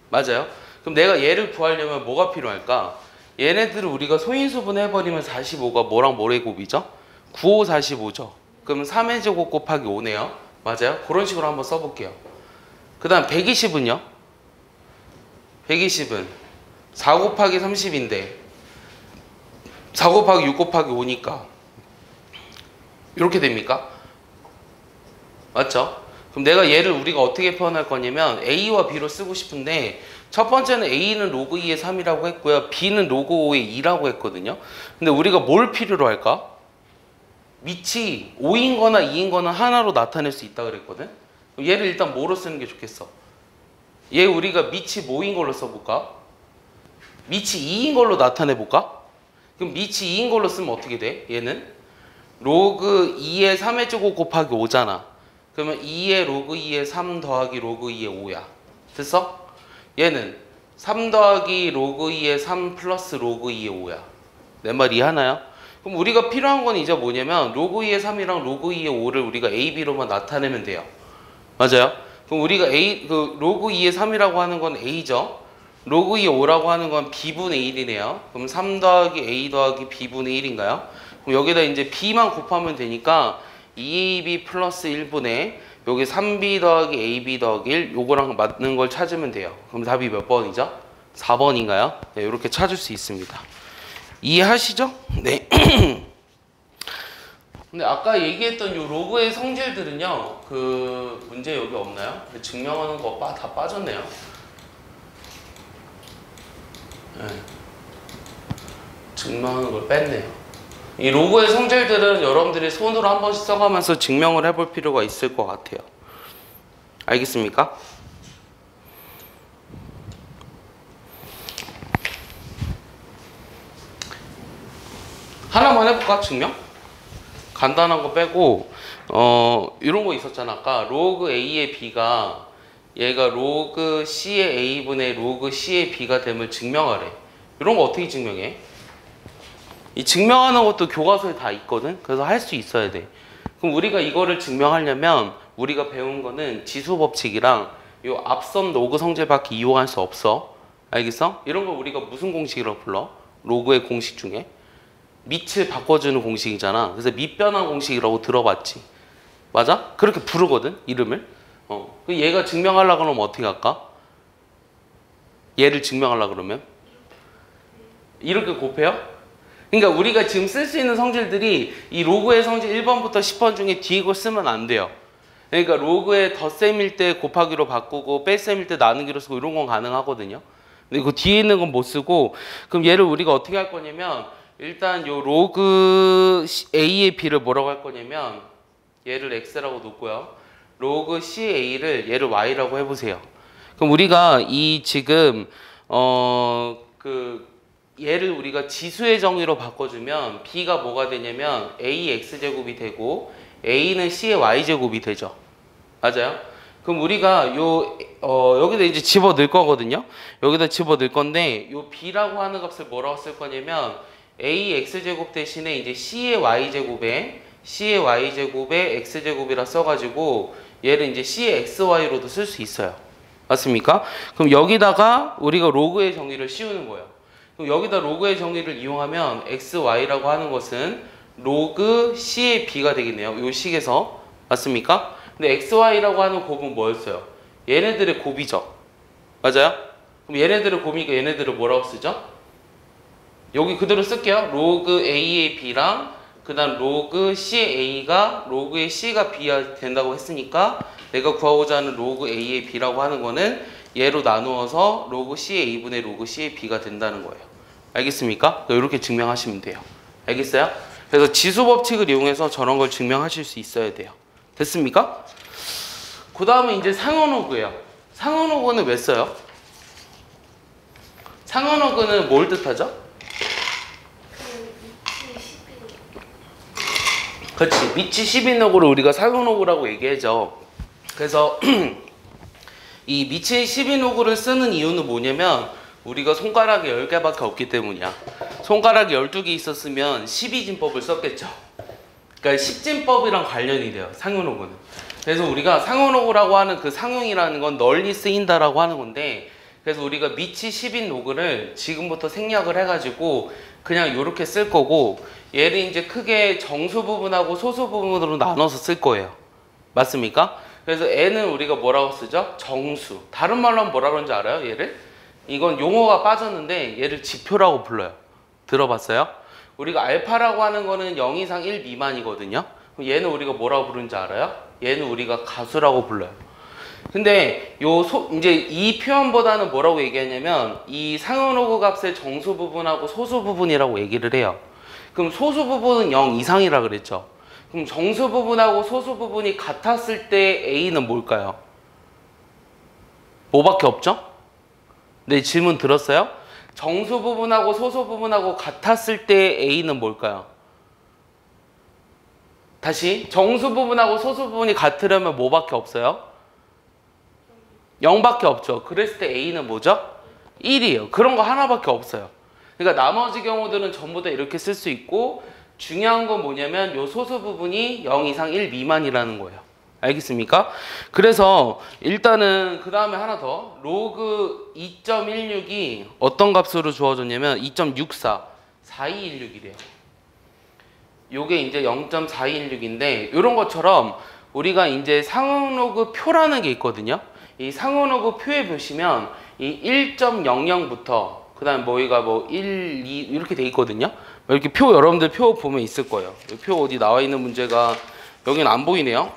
맞아요? 그럼 내가 얘를 구하려면 뭐가 필요할까? 얘네들을 우리가 소인수분 해버리면 45가 뭐랑 뭐의 곱이죠? 9, 5, 45죠. 그럼 3의 제곱 곱하기 5네요. 맞아요? 그런 식으로 한번 써볼게요. 그 다음 120은요? 120은 4 곱하기 30인데 4 곱하기 6 곱하기 5니까 이렇게 됩니까? 맞죠? 그럼 내가 얘를 우리가 어떻게 표현할 거냐면 A와 B로 쓰고 싶은데 첫 번째는 A는 로그 2의 3이라고 했고요. B는 로그 5의 2라고 했거든요. 근데 우리가 뭘 필요로 할까? 밑이 5인 거나 2인 거나 하나로 나타낼 수 있다 그랬거든. 그럼 얘를 일단 뭐로 쓰는 게 좋겠어? 얘 우리가 밑이 뭐인 걸로 써볼까? 밑이 2인 걸로 나타내 볼까? 그럼 밑이 2인 걸로 쓰면 어떻게 돼? 얘는 로그 2의 3의 제곱 곱하기 5잖아. 그러면 2의 로그 2의 3 더하기 로그 2의 5야. 됐어? 얘는 3 더하기 로그 2의 3 플러스 로그 2의 5야. 내 말 이해하나요? 그럼 우리가 필요한 건 이제 뭐냐면 로그 2의 3이랑 로그 2의 5를 우리가 A, B로만 나타내면 돼요. 맞아요? 그럼 우리가 로그 2의 3이라고 하는 건 A죠. 로그 2의 5라고 하는 건 B분의 1이네요. 그럼 3 더하기 A 더하기 B분의 1인가요? 그럼 여기다 이제 B만 곱하면 되니까 2AB 플러스 1분의 여기 3B 더하기 AB 더하기 1 요거랑 맞는 걸 찾으면 돼요. 그럼 답이 몇 번이죠? 4번인가요? 네, 이렇게 찾을 수 있습니다. 이해하시죠? 네. 근데 아까 얘기했던 요 로그의 성질들은요, 문제 여기 없나요? 증명하는 거 다 빠졌네요. 네. 증명하는 걸 뺐네요. 이 로그의 성질들은 여러분들이 손으로 한 번씩 써가면서 증명을 해볼 필요가 있을 것 같아요. 알겠습니까? 하나만 해볼까? 증명? 간단한 거 빼고 이런 거 있었잖아. 아까 로그 A의 B가 얘가 로그 C의 A분의 로그 C의 B가 됨을 증명하래. 이런 거 어떻게 증명해? 이 증명하는 것도 교과서에 다 있거든. 그래서 할 수 있어야 돼. 그럼 우리가 이거를 증명하려면 우리가 배운 거는 지수 법칙이랑 요 앞선 로그 성질밖에 이용할 수 없어. 알겠어? 이런 걸 우리가 무슨 공식이라고 불러? 로그의 공식 중에 밑을 바꿔주는 공식이잖아. 그래서 밑변환 공식이라고 들어봤지. 맞아? 그렇게 부르거든, 이름을. 얘가 증명하려고 그러면 어떻게 할까? 얘를 증명하려고 그러면 이렇게 곱해요? 그러니까 우리가 지금 쓸 수 있는 성질들이 이 로그의 성질 1번부터 10번 중에 뒤에 거 쓰면 안 돼요. 그러니까 로그의 덧셈일 때 곱하기로 바꾸고 뺄셈일 때 나누기로 쓰고 이런 건 가능하거든요. 근데 그 뒤에 있는 건 못 쓰고, 그럼 얘를 우리가 어떻게 할 거냐면 일단 요 로그 A의 B를 뭐라고 할 거냐면 얘를 X라고 놓고요. 로그 CA를 얘를 Y라고 해보세요. 그럼 우리가 이 지금 얘를 우리가 지수의 정의로 바꿔주면 B가 뭐가 되냐면 AX제곱이 되고 A는 C의 Y제곱이 되죠. 맞아요? 그럼 우리가 여기다 이제 집어 넣을 거거든요. 여기다 집어 넣을 건데 요 B라고 하는 값을 뭐라고 쓸 거냐면 AX제곱 대신에 이제 C의 Y제곱에 X제곱이라 써가지고 얘를 이제 C의 XY로도 쓸 수 있어요. 맞습니까? 그럼 여기다가 우리가 로그의 정의를 씌우는 거예요. 그럼 여기다 로그의 정의를 이용하면 XY라고 하는 것은 로그 C의 B가 되겠네요. 요 식에서. 맞습니까? 근데 XY라고 하는 곱은 뭐였어요? 얘네들의 곱이죠. 맞아요? 그럼 얘네들의 곱이니까 얘네들을 뭐라고 쓰죠? 여기 그대로 쓸게요. 로그 A의 B랑 그 다음 로그 C의 A가 로그의 C가 B가 된다고 했으니까 내가 구하고자 하는 로그 A의 B라고 하는 거는 얘로 나누어서 로그 C의 A분의 로그 C의 B가 된다는 거예요. 알겠습니까? 이렇게 증명하시면 돼요. 알겠어요? 그래서 지수 법칙을 이용해서 저런 걸 증명하실 수 있어야 돼요. 됐습니까? 그 다음에 이제 상ön호그예요. 상ön호그는 왜 써요? 상ön호그는 뭘 뜻하죠? 그렇지. 미치 12노그를 우리가 상ön호그라고 얘기하죠. 그래서 이 미치 12노그를 쓰는 이유는 뭐냐면 우리가 손가락이 10개밖에 없기 때문이야. 손가락이 12개 있었으면 12진법을 썼겠죠. 그러니까 10진법이랑 관련이 돼요. 상ön호그는. 그래서 우리가 상ön호그라고 하는 그 상용이라는 건 널리 쓰인다라고 하는 건데, 그래서 우리가 미치 12노그를 지금부터 생략을 해가지고 그냥 이렇게 쓸 거고, 얘를 이제 크게 정수 부분하고 소수 부분으로 나눠서 쓸 거예요. 맞습니까? 그래서 N은 우리가 뭐라고 쓰죠? 정수. 다른 말로 하면 뭐라 그러는지 알아요? 얘를? 이건 용어가 빠졌는데 얘를 지표라고 불러요. 들어봤어요? 우리가 알파라고 하는 거는 0 이상 1 미만이거든요. 그럼 얘는 우리가 뭐라고 부르는지 알아요? 얘는 우리가 가수라고 불러요. 근데 이제 이 표현보다는 뭐라고 얘기하냐면 이 상ön호그 값의 정수 부분하고 소수 부분이라고 얘기를 해요. 그럼 소수 부분은 0 이상이라 그랬죠. 그럼 정수 부분하고 소수 부분이 같았을 때 A는 뭘까요? 뭐밖에 없죠? 네, 질문 들었어요? 정수 부분하고 소수 부분하고 같았을 때 A는 뭘까요? 다시, 정수 부분하고 소수 부분이 같으려면 뭐밖에 없어요? 0밖에 없죠. 그랬을 때 A는 뭐죠? 1이에요. 그런 거 하나밖에 없어요. 그러니까 나머지 경우들은 전부 다 이렇게 쓸 수 있고, 중요한 건 뭐냐면 요 소수 부분이 0 이상 1 미만이라는 거예요. 알겠습니까? 그래서 일단은 그 다음에 하나 더, 로그 2.16이 어떤 값으로 주어졌냐면 2.64 4216이래요. 요게 이제 0.4216인데 이런 것처럼 우리가 이제 상ön호그 표라는 게 있거든요. 이 상ön호그 표에 보시면 이 1.00부터 그 다음에 뭐가 1, 2 이렇게 돼 있거든요. 이렇게 표 여러분들 표 보면 있을 거예요. 표 어디 나와 있는 문제가 여기는 안 보이네요.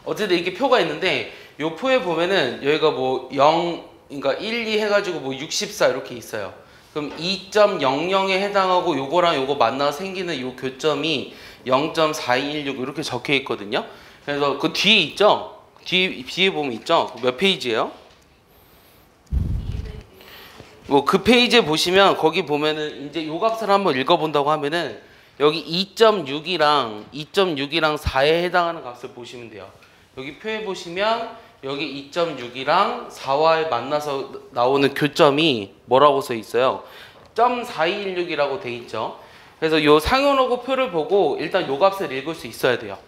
어쨌든 이렇게 표가 있는데 요 표에 보면은 여기가 0 그러니까 1, 2 해가지고 64 이렇게 있어요. 그럼 2.00에 해당하고 요거랑 요거 만나서 생기는 요 교점이 0.4216 이렇게 적혀 있거든요. 그래서 그 뒤에 있죠? 뒤에 보면 있죠? 몇 페이지예요? 그 페이지에 보시면 거기 보면은 이제 요 값을 한번 읽어본다고 하면은 여기 2.6이랑 4에 해당하는 값을 보시면 돼요. 여기 표에 보시면 여기 2.6이랑 4와 만나서 나오는 교점이 뭐라고 써 있어요? 0.4216이라고 돼 있죠. 그래서 요 상ön호그 표를 보고 일단 요 값을 읽을 수 있어야 돼요.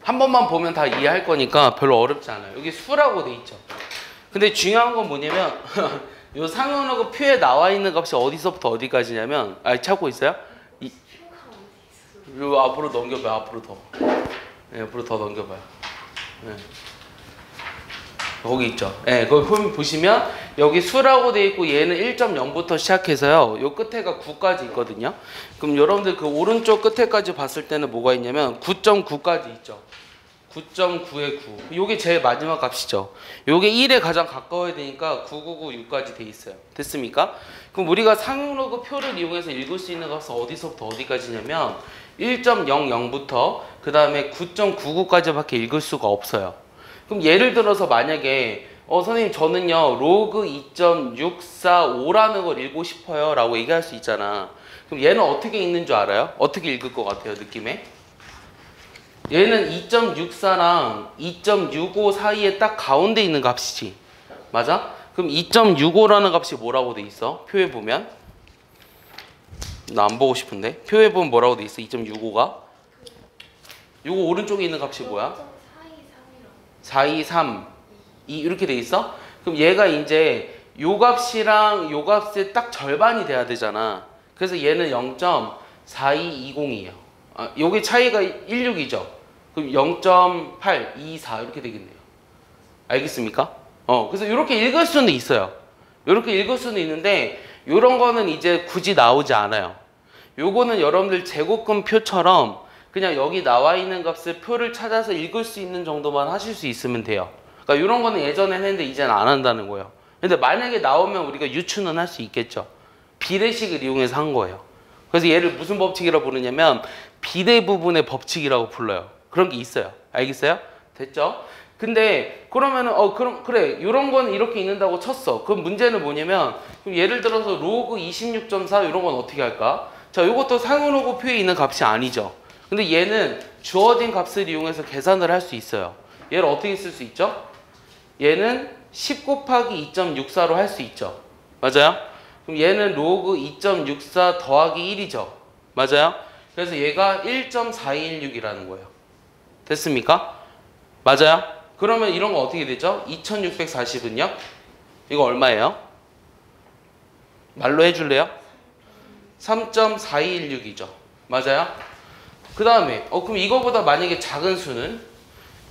한 번만 보면 다 이해할 거니까 별로 어렵지 않아요. 여기 수라고 돼 있죠. 근데 중요한 건 뭐냐면 요 상ön호그 표에 나와 있는 값이 어디서부터 어디까지냐면 찾고 있어요? 요 앞으로 넘겨봐요. 앞으로 더. 네, 앞으로 더 넘겨봐요. 네. 거기 있죠. 예, 거기 보시면 여기 수라고 돼 있고 얘는 1.0부터 시작해서요. 요 끝에가 9까지 있거든요. 그럼 여러분들 그 오른쪽 끝에까지 봤을 때는 뭐가 있냐면 9.9까지 있죠. 9.9에 9. 요게 제일 마지막 값이죠. 요게 1에 가장 가까워야 되니까 9996까지 돼 있어요. 됐습니까? 그럼 우리가 상용로그 표를 이용해서 읽을 수 있는 값은 어디서부터 어디까지냐면 1.00부터 그 다음에 9.99까지밖에 읽을 수가 없어요. 그럼 예를 들어서 만약에 선생님 저는요 로그 2.645라는 걸 읽고 싶어요 라고 얘기할 수 있잖아. 그럼 얘는 어떻게 읽는 줄 알아요? 어떻게 읽을 것 같아요 느낌에? 얘는 2.64랑 2.65 사이에 딱 가운데 있는 값이지. 맞아? 그럼 2.65라는 값이 뭐라고 돼 있어? 표에 보면 나 안 보고 싶은데 표에 보면 뭐라고 돼 있어? 2.65가 요거 오른쪽에 있는 값이 뭐야? 423 이렇게 돼 있어? 그럼 얘가 이제 요 값이랑 요 값의 딱 절반이 돼야 되잖아. 그래서 얘는 0.4220이에요. 요게 차이가 16이죠. 그럼 0.824 이렇게 되겠네요. 알겠습니까? 그래서 이렇게 읽을 수는 있어요. 이렇게 읽을 수는 있는데 요런 거는 이제 굳이 나오지 않아요. 요거는 여러분들 제곱근 표처럼 그냥 여기 나와 있는 값을 표를 찾아서 읽을 수 있는 정도만 하실 수 있으면 돼요. 그러니까 이런 거는 예전에 했는데 이제는 안 한다는 거예요. 근데 만약에 나오면 우리가 유추는 할 수 있겠죠. 비례식을 이용해서 한 거예요. 그래서 얘를 무슨 법칙이라고 부르냐면 비례 부분의 법칙이라고 불러요. 그런 게 있어요. 알겠어요? 됐죠? 근데 그러면은 그럼 그래 이런 거는 이렇게 읽는다고 쳤어. 그럼 문제는 뭐냐면 그럼 예를 들어서 로그 26.4 이런 건 어떻게 할까? 자, 이것도 상용로그 표에 있는 값이 아니죠. 근데 얘는 주어진 값을 이용해서 계산을 할 수 있어요. 얘를 어떻게 쓸 수 있죠? 얘는 10 곱하기 2.64로 할 수 있죠. 맞아요? 그럼 얘는 로그 2.64 더하기 1이죠. 맞아요? 그래서 얘가 1.416이라는 거예요. 됐습니까? 맞아요? 그러면 이런 거 어떻게 되죠? 2640은요? 이거 얼마예요? 말로 해줄래요? 3.416이죠. 맞아요? 그 다음에 그럼 이거보다 만약에 작은 수는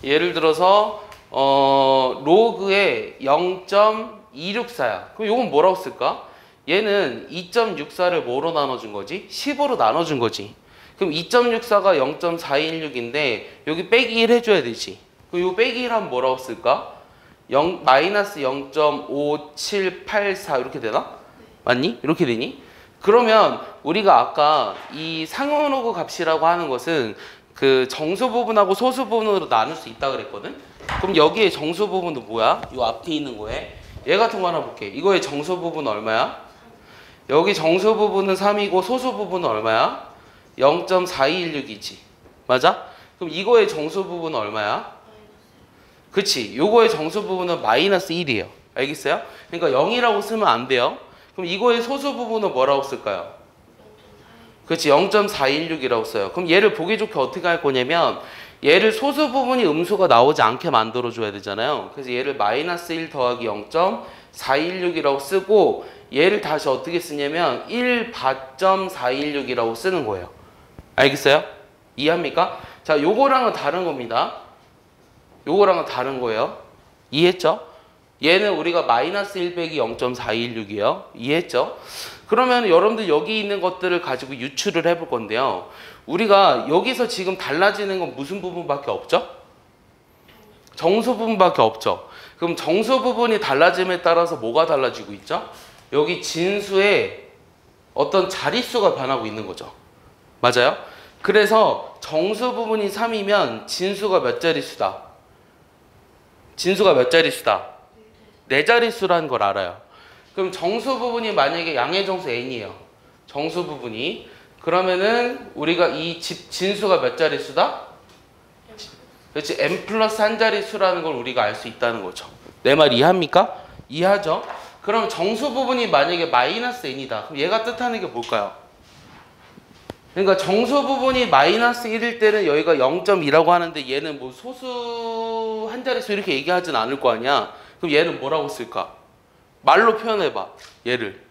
예를 들어서 로그에 0.264야. 그럼 이건 뭐라고 쓸까? 얘는 2.64를 뭐로 나눠준 거지? 10으로 나눠준 거지. 그럼 2.64가 0.416인데 여기 빼기 1 해줘야 되지. 그럼 이 빼기 1 하면 뭐라고 쓸까? 마이너스 0.5784 이렇게 되나? 맞니? 이렇게 되니? 그러면 우리가 아까 이 상용로그 값이라고 하는 것은 그 정수 부분하고 소수 부분으로 나눌 수 있다 그랬거든? 그럼 여기에 정수 부분은 뭐야? 이 앞에 있는 거에 얘 같은 거 하나 볼게. 이거의 정수 부분은 얼마야? 여기 정수 부분은 3이고 소수 부분은 얼마야? 0.416이지. 맞아? 그럼 이거의 정수 부분은 얼마야? 그치? 요거의 정수 부분은 마이너스 1이에요. 알겠어요? 그러니까 0이라고 쓰면 안 돼요. 그럼 이거의 소수 부분은 뭐라고 쓸까요? 그렇지, 0.416이라고 써요. 그럼 얘를 보기 좋게 어떻게 할 거냐면 얘를 소수 부분이 음수가 나오지 않게 만들어줘야 되잖아요. 그래서 얘를 마이너스 1 더하기 0.416이라고 쓰고 얘를 다시 어떻게 쓰냐면 1바.416이라고 쓰는 거예요. 알겠어요? 이해합니까? 자, 요거랑은 다른 겁니다. 요거랑은 다른 거예요. 이해했죠? 얘는 우리가 마이너스 1 빼기 0.416이에요. 이해했죠? 그러면 여러분들 여기 있는 것들을 가지고 유추를 해볼 건데요. 우리가 여기서 지금 달라지는 건 무슨 부분밖에 없죠? 정수 부분밖에 없죠. 그럼 정수 부분이 달라짐에 따라서 뭐가 달라지고 있죠? 여기 진수의 어떤 자릿수가 변하고 있는 거죠. 맞아요? 그래서 정수 부분이 3이면 진수가 몇 자릿수다? 진수가 몇 자릿수다? 4자릿수라는 걸 알아요. 그럼 정수 부분이 만약에 양의 정수 n이에요. 정수 부분이. 그러면은 우리가 이 진수가 몇 자릿수다? 그렇지. n 플러스 한 자릿수라는 걸 우리가 알 수 있다는 거죠. 내 말 이해합니까? 이해하죠? 그럼 정수 부분이 만약에 마이너스 n이다. 그럼 얘가 뜻하는 게 뭘까요? 그러니까 정수 부분이 마이너스 1일 때는 여기가 0.2라고 하는데 얘는 뭐 소수 한 자릿수 이렇게 얘기하진 않을 거 아니야. 그럼 얘는 뭐라고 쓸까? 말로 표현해봐. 얘를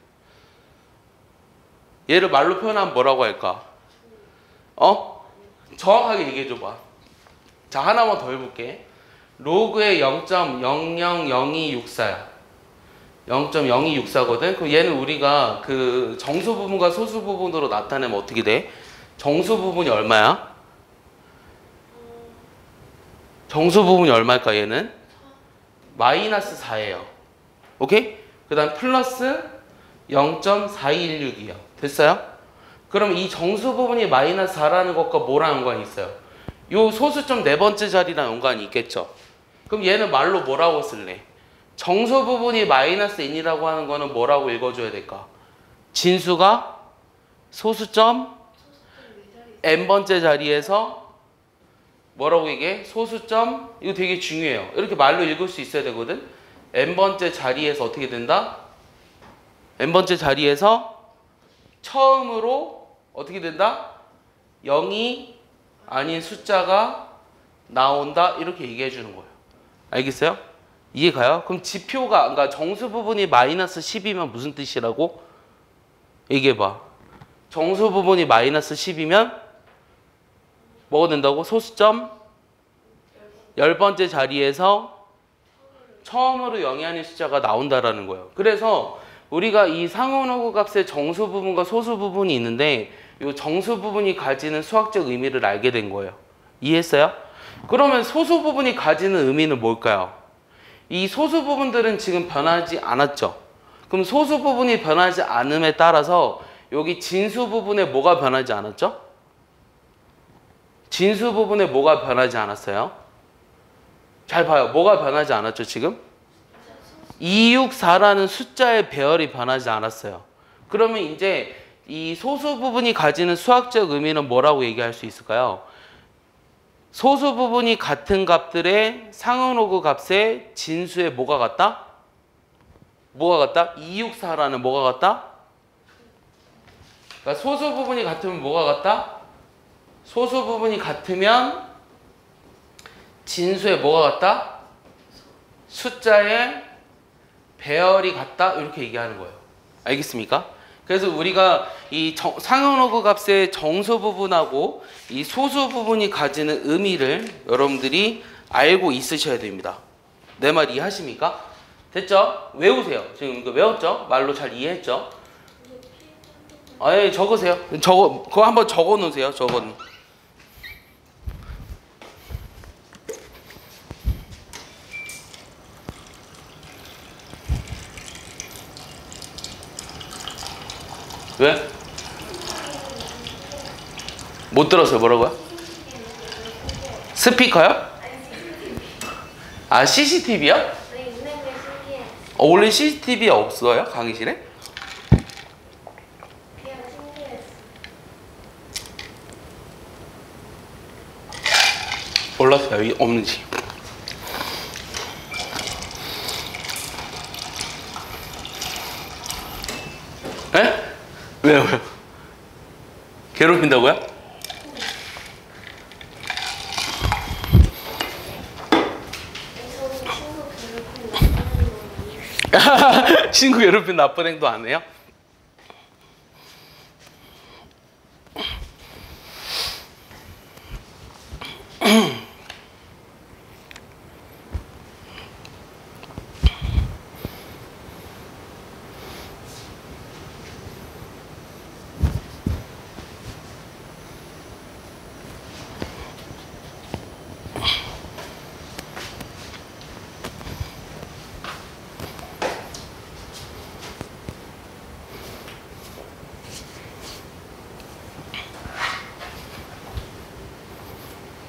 말로 표현하면 뭐라고 할까? 정확하게 얘기해줘봐. 자, 하나만 더 해볼게. 로그의 0.000264야. 0.0264거든. 그럼 얘는 우리가 그 정수 부분과 소수 부분으로 나타내면 어떻게 돼? 정수 부분이 얼마야? 정수 부분이 얼마일까 얘는? 마이너스 4예요. 오케이? 그 다음 플러스 0.4216이요. 됐어요? 그럼 이 정수 부분이 마이너스 4라는 것과 뭐랑 연관이 있어요? 요 소수점 네 번째 자리랑 연관이 있겠죠? 그럼 얘는 말로 뭐라고 쓸래? 정수 부분이 마이너스 n이라고 하는 거는 뭐라고 읽어줘야 될까? 진수가 소수점 n번째 자리에서 뭐라고 얘기해? 소수점, 이거 되게 중요해요. 이렇게 말로 읽을 수 있어야 되거든? n번째 자리에서 어떻게 된다? n번째 자리에서 처음으로 어떻게 된다? 0이 아닌 숫자가 나온다. 이렇게 얘기해 주는 거예요. 알겠어요? 이해가요? 그럼 지표가, 그러니까 정수 부분이 마이너스 10이면 무슨 뜻이라고? 얘기해봐. 정수 부분이 마이너스 10이면 뭐가 된다고? 소수점 10번째 자리에서 처음으로 0이 아닌 숫자가 나온다라는 거예요. 그래서 우리가 이 상호노구 값의 정수 부분과 소수 부분이 있는데 이 정수 부분이 가지는 수학적 의미를 알게 된 거예요. 이해했어요? 그러면 소수 부분이 가지는 의미는 뭘까요? 이 소수 부분들은 지금 변하지 않았죠. 그럼 소수 부분이 변하지 않음에 따라서 여기 진수 부분에 뭐가 변하지 않았죠? 진수 부분에 뭐가 변하지 않았어요? 잘 봐요. 뭐가 변하지 않았죠, 지금? 264라는 숫자의 배열이 변하지 않았어요. 그러면 이제 이 소수 부분이 가지는 수학적 의미는 뭐라고 얘기할 수 있을까요? 소수 부분이 같은 값들의 상응로그 값의 진수에 뭐가 같다? 뭐가 같다? 264라는 뭐가 같다? 그러니까 소수 부분이 같으면 뭐가 같다? 소수 부분이 같으면 진수에 뭐가 같다? 숫자의 배열이 같다? 이렇게 얘기하는 거예요. 알겠습니까? 그래서 우리가 이 상응로그 값의 정수 부분하고 이 소수 부분이 가지는 의미를 여러분들이 알고 있으셔야 됩니다. 내 말 이해하십니까? 됐죠? 외우세요. 지금 이거 외웠죠? 말로 잘 이해했죠? 예, 적으세요. 그거 한번 적어 놓으세요. 적어. 왜? 못 들었어요. 뭐라고요? 스피커요? 아, CCTV요? 원래 CCTV 없어요? 강의실에? 몰랐어요. 없는지. 에? 왜요? 괴롭힌다고요? 친구 괴롭힌 나쁜 행동 안 해요?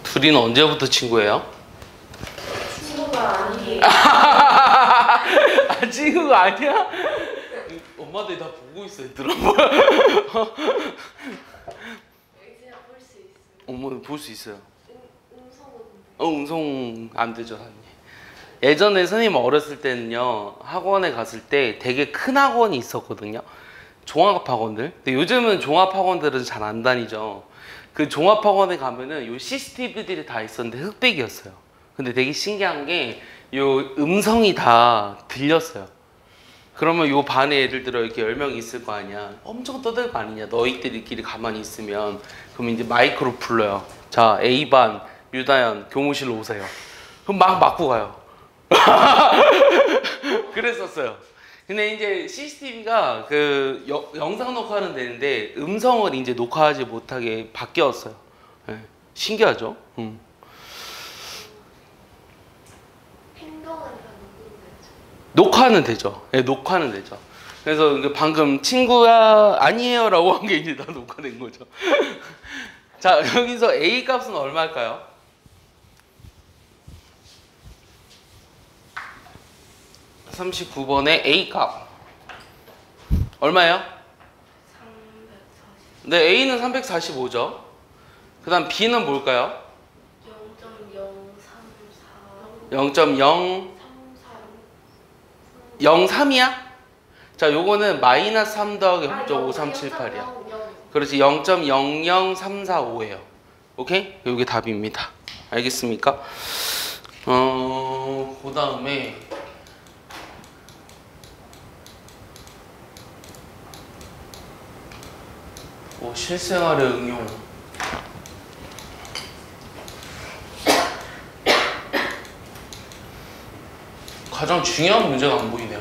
둘이는 언제부터 친구예요? 친구가 아니에요. 아, 친구가 아니야? 엄마들이 다 보고 있어, 얘들아. 그냥 볼 수 있어요. 어머, 볼 수 있어요. 음성은 음성 안 되죠, 선생님. 예전에 선생님 어렸을 때는요, 학원에 갔을 때 되게 큰 학원이 있었거든요. 종합학원들. 근데 요즘은 종합학원들은 잘 안 다니죠. 그 종합학원에 가면은 요 CCTV들이 다 있었는데 흑백이었어요. 근데 되게 신기한 게 요 음성이 다 들렸어요. 그러면 요 반에 예를 들어 이렇게 10명 있을 거 아니야. 엄청 떠들 거 아니냐. 너희들끼리 가만히 있으면. 그럼 이제 마이크로 불러요. 자, A반, 유다현, 교무실로 오세요. 그럼 막 맞고 가요. 그랬었어요. 근데 이제 CCTV가 그 영상 녹화는 되는데 음성을 이제 녹화하지 못하게 바뀌었어요. 네. 신기하죠? 행동은 다 녹화는 되죠. 네, 녹화는 되죠. 그래서 방금 친구야 아니에요라고 한 게 이제 다 녹화된 거죠. 자, 여기서 A 값은 얼마일까요? 39번의 A 값 얼마예요? 340. 네, A는 345죠. 그 다음 B는 뭘까요? 0.034. 0.03이야? 자, 요거는 마이너스 3 더하기 0.5378이야. 그렇지, 0.00345예요. 오케이? 요게 답입니다. 알겠습니까? 그 다음에 실생활의 응용. 가장 중요한 문제가 안 보이네요.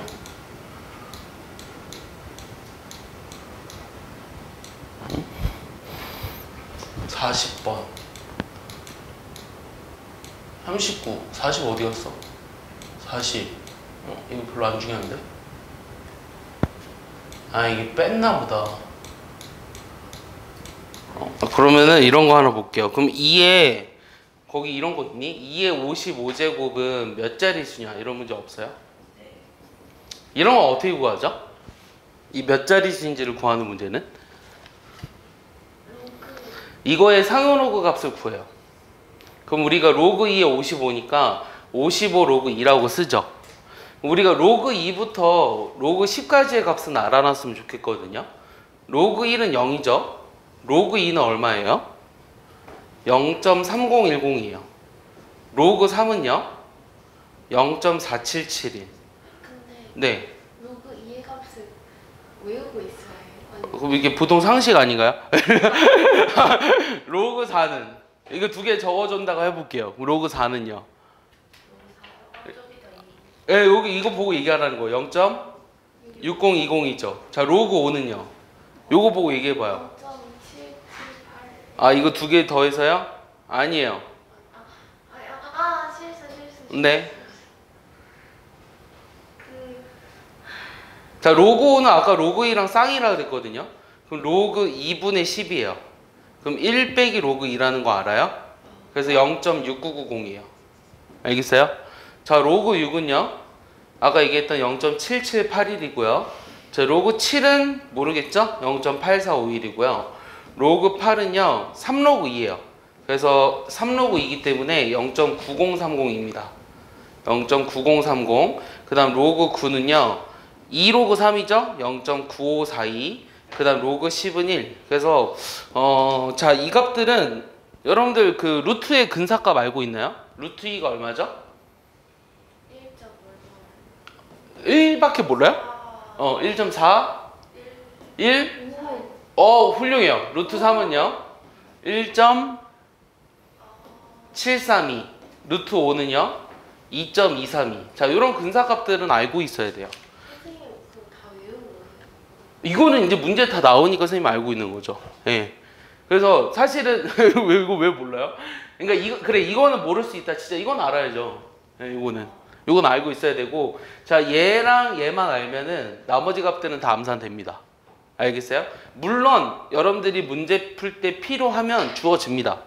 40번 39 40 어디 갔어? 40 이거 별로 안 중요한데? 아, 이게 뺐나 보다. 그러면은 이런 거 하나 볼게요. 그럼 2에 거기 이런 거 있니? 2의 55제곱은 몇 자릿수냐? 이런 문제 없어요? 이런 거 어떻게 구하죠? 이 몇 자릿수인지를 구하는 문제는? 이거의 상용로그 값을 구해요. 그럼 우리가 로그 2에 55니까 55 로그 2라고 쓰죠. 우리가 로그 2부터 로그 10까지의 값은 알아놨으면 좋겠거든요. 로그 1은 0이죠. 로그 2는 얼마예요? 0.3010이에요. 로그 3은요? 0.4771. 근데 네. 로그 2의 값을 외우고 있어요. 아니, 그럼 이게 보통 상식 아닌가요? 로그 4는 이거 두 개 적어준다고 해볼게요. 로그 4는요? 예, 여기 이거 보고 얘기하라는 거예요. 0.6020이죠. 자, 로그 5는요? 요거 보고 얘기해봐요. 0.778. 아, 이거 두 개 더해서요? 아니에요. 실수. 네. 그 자, 로그 5는 아까 로그 2랑 쌍이라 그랬거든요. 그럼 로그 2분의 10이에요. 그럼 1 빼기 로그 2라는 거 알아요? 그래서 0.6990이에요. 알겠어요? 자, 로그 6은요? 아까 얘기했던 0.7781이고요. 자, 로그 7은 모르겠죠? 0.8451이고요. 로그 8은요, 3로그 2예요. 그래서 3로그 2이기 때문에 0.9030입니다. 0.9030. 그 다음 로그 9는요, 2로그 3이죠? 0.9542. 그 다음 로그 10은 1. 그래서, 자, 이 값들은 여러분들 그 루트의 근사값 알고 있나요? 루트 2가 얼마죠? 1밖에 몰라요? 1.4? 1? 훌륭해요. 루트 3은요? 1.732. 루트 5는요? 2.232. 자, 이런 근사값들은 알고 있어야 돼요. 선생님 그거 다 외운 거예요? 이거는 이제 문제 다 나오니까 선생님이 알고 있는 거죠. 예. 그래서 사실은 이거 왜 몰라요? 그러니까 이거는 모를 수 있다. 진짜 이건 알아야죠. 예, 이건 알고 있어야 되고, 자, 얘랑 얘만 알면은 나머지 값들은 다 암산됩니다. 알겠어요? 물론 여러분들이 문제 풀 때 필요하면 주어집니다.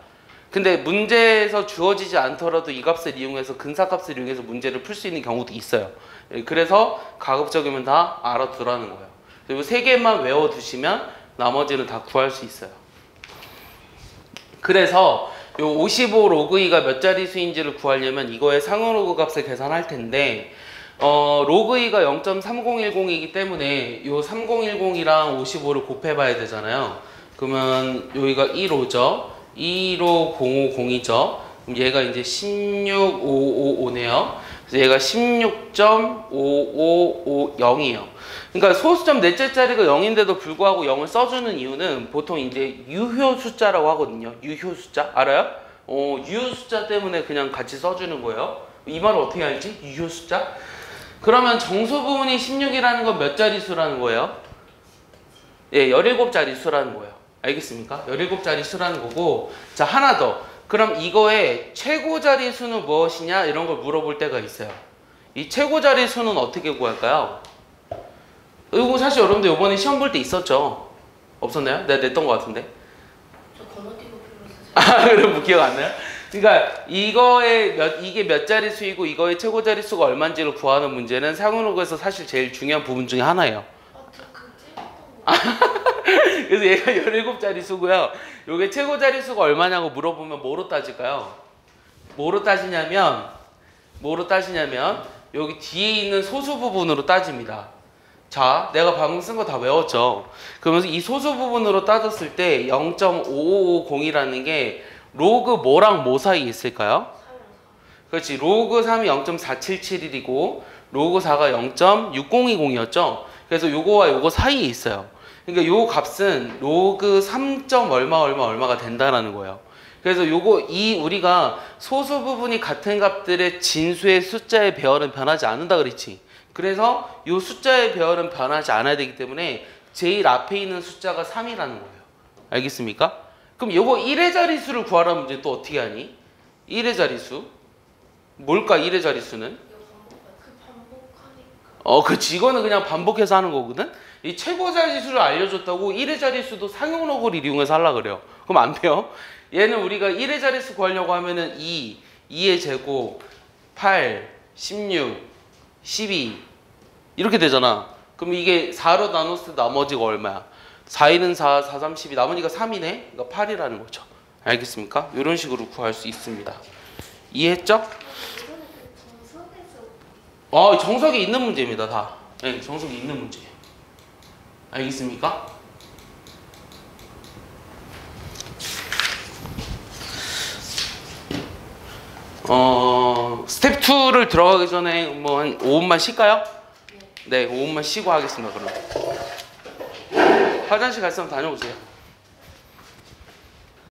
근데 문제에서 주어지지 않더라도 이 값을 이용해서 근사값을 이용해서 문제를 풀 수 있는 경우도 있어요. 예, 그래서 가급적이면 다 알아두라는 거예요. 그리고 세 개만 외워두시면 나머지는 다 구할 수 있어요. 그래서 요 55 로그 2가 몇 자릿수인지를 구하려면 이거의 상응 로그 값을 계산할 텐데, 로그 2가 0.3010이기 때문에 요 3010이랑 55를 곱해봐야 되잖아요. 그러면 여기가 1호죠. 2로 050이죠. 그럼 얘가 이제 16555네요. 그래서 얘가 16.5550이에요. 그러니까 소수점 넷째 자리가 0인데도 불구하고 0을 써주는 이유는 보통 이제 유효 숫자라고 하거든요. 유효 숫자 알아요? 유효 숫자 때문에 그냥 같이 써주는 거예요. 이 말을 어떻게 알지? 유효 숫자? 그러면 정수 부분이 16이라는 건 몇 자릿수라는 거예요? 예, 17자리 수라는 거예요. 알겠습니까? 17자리 수라는 거고. 자, 하나 더. 그럼 이거의 최고 자리 수는 무엇이냐? 이런 걸 물어볼 때가 있어요. 이 최고 자리 수는 어떻게 구할까요? 이거 사실 여러분들 이번에 시험 볼 때 있었죠? 없었나요? 내가 냈던 것 같은데. 저 건너뛰고 필요해서 아, 그럼 뭐 기억 안 나요? 그러니까 이게 몇 자릿수이고 이거의 최고 자릿수가 얼마인지를 구하는 문제는 상용록에서 사실 제일 중요한 부분 중에 하나예요. 저 그거 찔렀던 거 그래서 얘가 17자릿수고요. 요게 최고 자릿수가 얼마냐고 물어보면 뭐로 따질까요? 뭐로 따지냐면 여기 뒤에 있는 소수 부분으로 따집니다. 자, 내가 방금 쓴 거 다 외웠죠? 그러면서 이 소수 부분으로 따졌을 때 0.5550이라는 게 로그 뭐랑 뭐 사이에 있을까요? 그렇지. 로그 3이 0.4771이고 로그 4가 0.6020이었죠. 그래서 요거와 요거 사이에 있어요. 그러니까 요 값은 로그 3. 얼마가 된다라는 거예요. 그래서 우리가 소수 부분이 같은 값들의 진수의 숫자의 배열은 변하지 않는다 그랬지. 그래서 요 숫자의 배열은 변하지 않아야 되기 때문에 제일 앞에 있는 숫자가 3이라는 거예요. 알겠습니까? 그럼 요거 1의 자릿수를 구하라는 문제 또 어떻게 하니? 1의 자릿수. 뭘까 1의 자릿수는? 반복하니까 그치. 이거는 그냥 반복해서 하는 거거든? 이 최고 자릿수를 알려줬다고 1의 자릿수도 상용록을 이용해서 하려고 그래요. 그럼 안 돼요. 얘는 우리가 1의 자릿수 구하려고 하면은 2의 제곱, 8, 16, 12 이렇게 되잖아. 그럼 이게 4로 나눴을 때 나머지가 얼마야? 4, 4, 3, 12 나머지가 3이네? 그러니까 8이라는 거죠. 알겠습니까? 이런 식으로 구할 수 있습니다. 이해했죠? 이거는 정석에서 정석에 있는 문제입니다. 다. 네, 정석에 있는 문제예요. 알겠습니까? 스텝 2를 들어가기 전에 뭐 한 5분만 쉴까요? 네, 5분만 쉬고 하겠습니다. 그럼 화장실 갈 사람 다녀오세요.